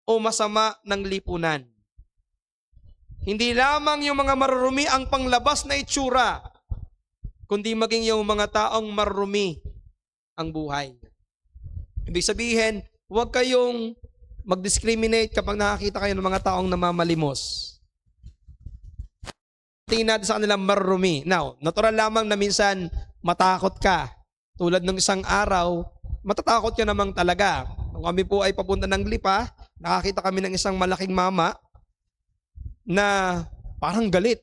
o masama ng lipunan. Hindi lamang yung mga marurumi ang panglabas na itsura, kundi maging yung mga taong marurumi ang buhay. Ibig sabihin, huwag kayong mag-discriminate kapag nakakita kayo ng mga taong namamalimos. Tingin natin sa kanilang marurumi. Now, natural lamang na minsan matakot ka. Tulad ng isang araw, matatakot ka namang talaga. Nung kami po ay papunta ng Lipa, nakakita kami ng isang malaking mama na parang galit.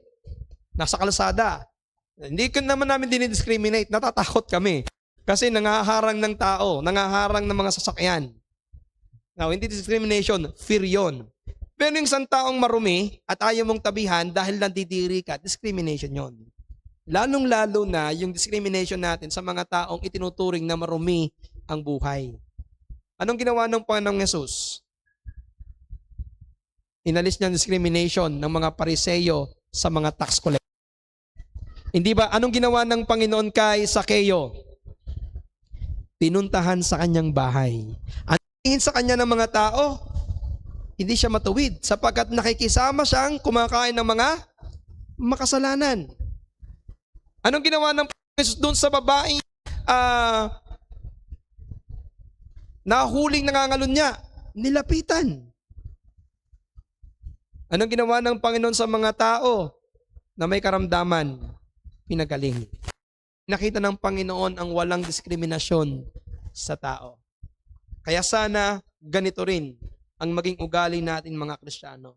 Nasa kalsada. Hindi ko naman namin dinidiscriminate. Natatakot kami. Kasi nangaharang ng tao, nangaharang ng mga sasakyan. Now, hindi discrimination, fear yun. Pero yung isang taong marumi at ayaw mong tabihan dahil nandidiri ka, discrimination yun. Lalong-lalo na yung discrimination natin sa mga taong itinuturing na marumi ang buhay. Anong ginawa ng Panginoong Yesus? Inalis niya ang discrimination ng mga Pariseo sa mga tax collector. Hindi ba? Anong ginawa ng Panginoon kay Sakeo? Pinuntahan sa kanyang bahay. Ang tingin sa kanya ng mga tao, hindi siya matuwid sapagkat nakikisama siyang kumakain ng mga makasalanan. Anong ginawa ng Panginoon doon sa babaeng nahuling nangangalon niya? Nilapitan. Anong ginawa ng Panginoon sa mga tao na may karamdaman? Pinagaling. Nakita ng Panginoon ang walang diskriminasyon sa tao. Kaya sana ganito rin ang maging ugali natin mga Kristiyano.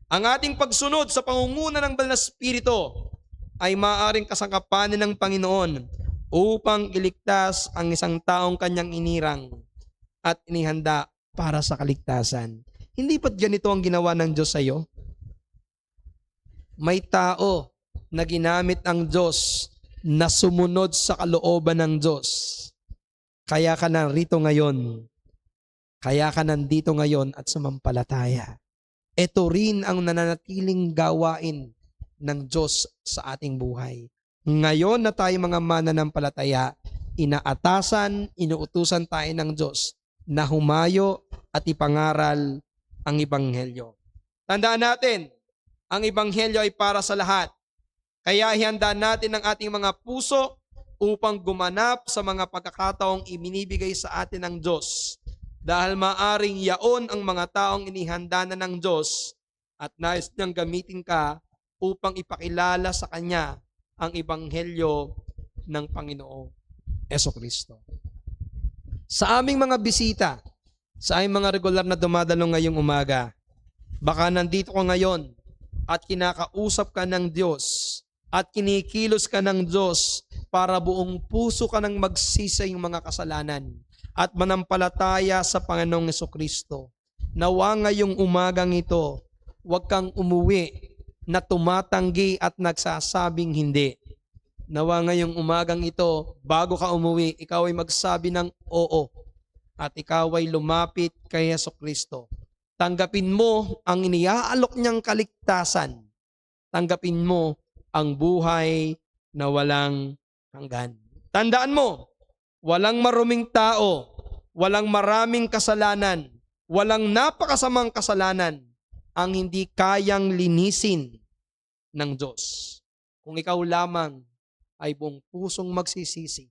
Ang ating pagsunod sa pangunguna ng Banal na Espiritu ay maaaring kasangkapanin ng Panginoon upang iligtas ang isang taong kanyang inirang at inihanda para sa kaligtasan. Hindi ba't ganito ang ginawa ng Diyos sa iyo? May tao na ginamit ang Diyos na sumunod sa kalooban ng Diyos. Kaya ka narito ngayon. Kaya ka nandito ngayon at sumampalataya. Ito rin ang nananatiling gawain ng Diyos sa ating buhay. Ngayon na tayo mga mananampalataya, inaatasan, inuutusan tayo ng Diyos na humayo at ipangaral ang Ebanghelyo. Tandaan natin, ang Ebanghelyo ay para sa lahat. Kaya ihanda natin ang ating mga puso upang gumanap sa mga pagkakataong ibinibigay sa atin ng Diyos. Dahil maaring yaon ang mga taong inihanda na ng Diyos at nais niyang gamitin ka upang ipakilala sa Kanya ang Ebanghelyo ng Panginoong Jesucristo. Sa aming mga bisita, sa aming mga regular na dumadalo ngayong umaga, baka nandito ka ngayon at kinakausap ka ng Diyos at kinikilos ka ng Diyos para buong puso ka nang magsisi yung mga kasalanan at manampalataya sa Panginoong Jesucristo. Nawa ngayong umagang ito, huwag kang umuwi na tumatanggi at nagsasabing hindi. Nawa ngayong umagang ito, bago ka umuwi, ikaw ay magsabi ng oo at ikaw ay lumapit kay Jesucristo. Tanggapin mo ang iniaalok niyang kaligtasan. Tanggapin mo ang buhay na walang hanggan. Tandaan mo, walang maruming tao, walang maraming kasalanan, walang napakasamang kasalanan ang hindi kayang linisin ng Diyos. Kung ikaw lamang ay buong pusong magsisisi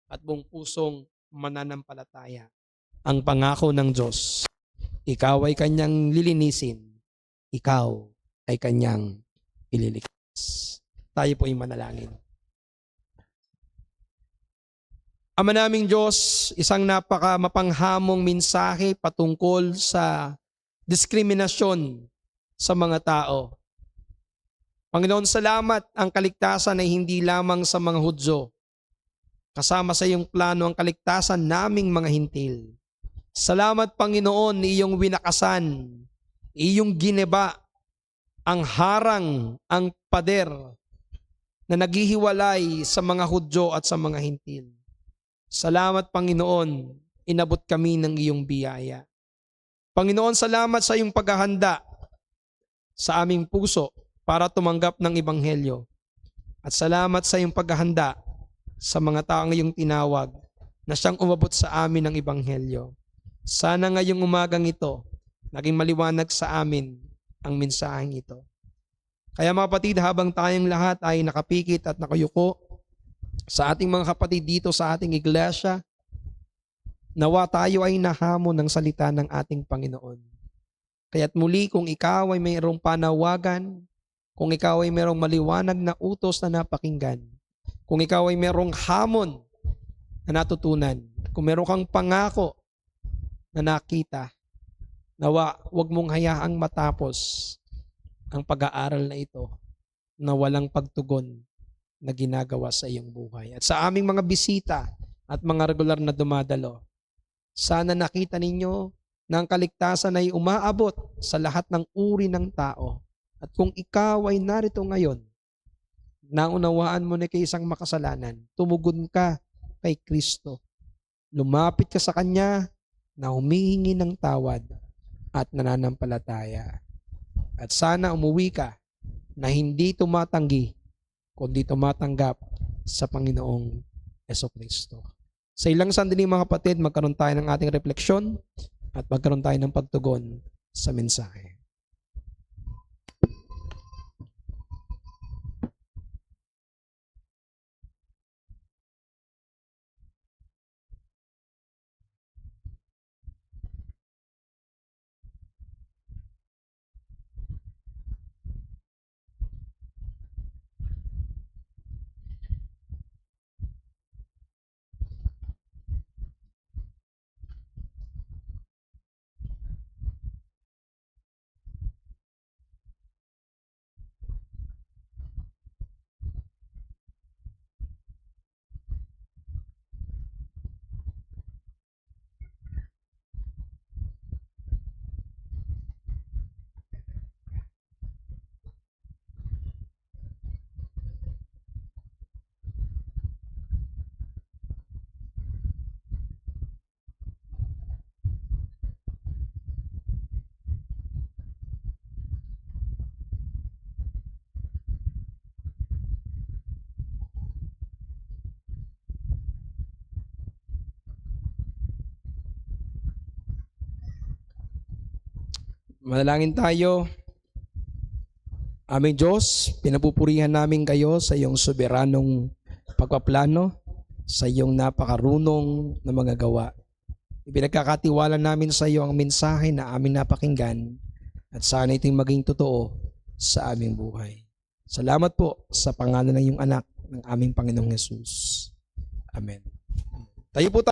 at buong pusong mananampalataya. Ang pangako ng Diyos, ikaw ay kanyang lilinisin, ikaw ay kanyang ililigtas. Tayo po ay manalangin. Ama naming Diyos, isang napaka mapanghamong mensahe patungkol sa diskriminasyon sa mga tao. Panginoon, salamat ang kaligtasan ay hindi lamang sa mga Hudyo. Kasama sa iyong plano ang kaligtasan naming mga hintil. Salamat Panginoon, iyong winakasan, iyong gineba, ang harang, ang pader na naghihiwalay sa mga Hudyo at sa mga hintil. Salamat Panginoon, inabot kami ng iyong biyaya. Panginoon, salamat sa iyong paghahanda sa aming puso para tumanggap ng Ebanghelyo. At salamat sa iyong paghahanda sa mga taong iyong tinawag na siyang umabot sa amin ng Ebanghelyo. Sana ngayong umagang ito, naging maliwanag sa amin ang mensaheng ito. Kaya mga kapatid, habang tayong lahat ay nakapikit at nakayuko sa ating mga kapatid dito sa ating iglesia, nawa tayo ay nahamon ng salita ng ating Panginoon. Kaya't muli kung ikaw ay mayroong panawagan, kung ikaw ay mayroong maliwanag na utos na napakinggan, kung ikaw ay mayroong hamon na natutunan, kung mayroong kang pangako na nakita, nawa huwag mong hayaang matapos ang pag-aaral na ito na walang pagtugon na ginagawa sa iyong buhay. At sa aming mga bisita at mga regular na dumadalo, sana nakita ninyo na ang kaligtasan ay umaabot sa lahat ng uri ng tao. At kung ikaw ay narito ngayon, naunawaan mo na kay isang makasalanan, tumugon ka kay Kristo. Lumapit ka sa Kanya na humihingi ng tawad at nananampalataya. At sana umuwi ka na hindi tumatanggi, kundi tumatanggap sa Panginoong Jesucristo. Sa ilang sandali mga kapatid, magkaroon tayo ng ating refleksyon at magkaroon tayo ng pagtugon sa mensahe. Manalangin tayo. Aming Diyos, pinapupurihan namin kayo sa iyong soberanong pagpaplano, sa iyong napakarunong na mga gawa. Ipinagkakatiwala namin sa iyo ang mensahe na aming napakinggan at sana ito'y maging totoo sa aming buhay. Salamat po sa pangalan ng iyong anak, ng aming Panginoong Hesus. Amen. Tayo po tayo.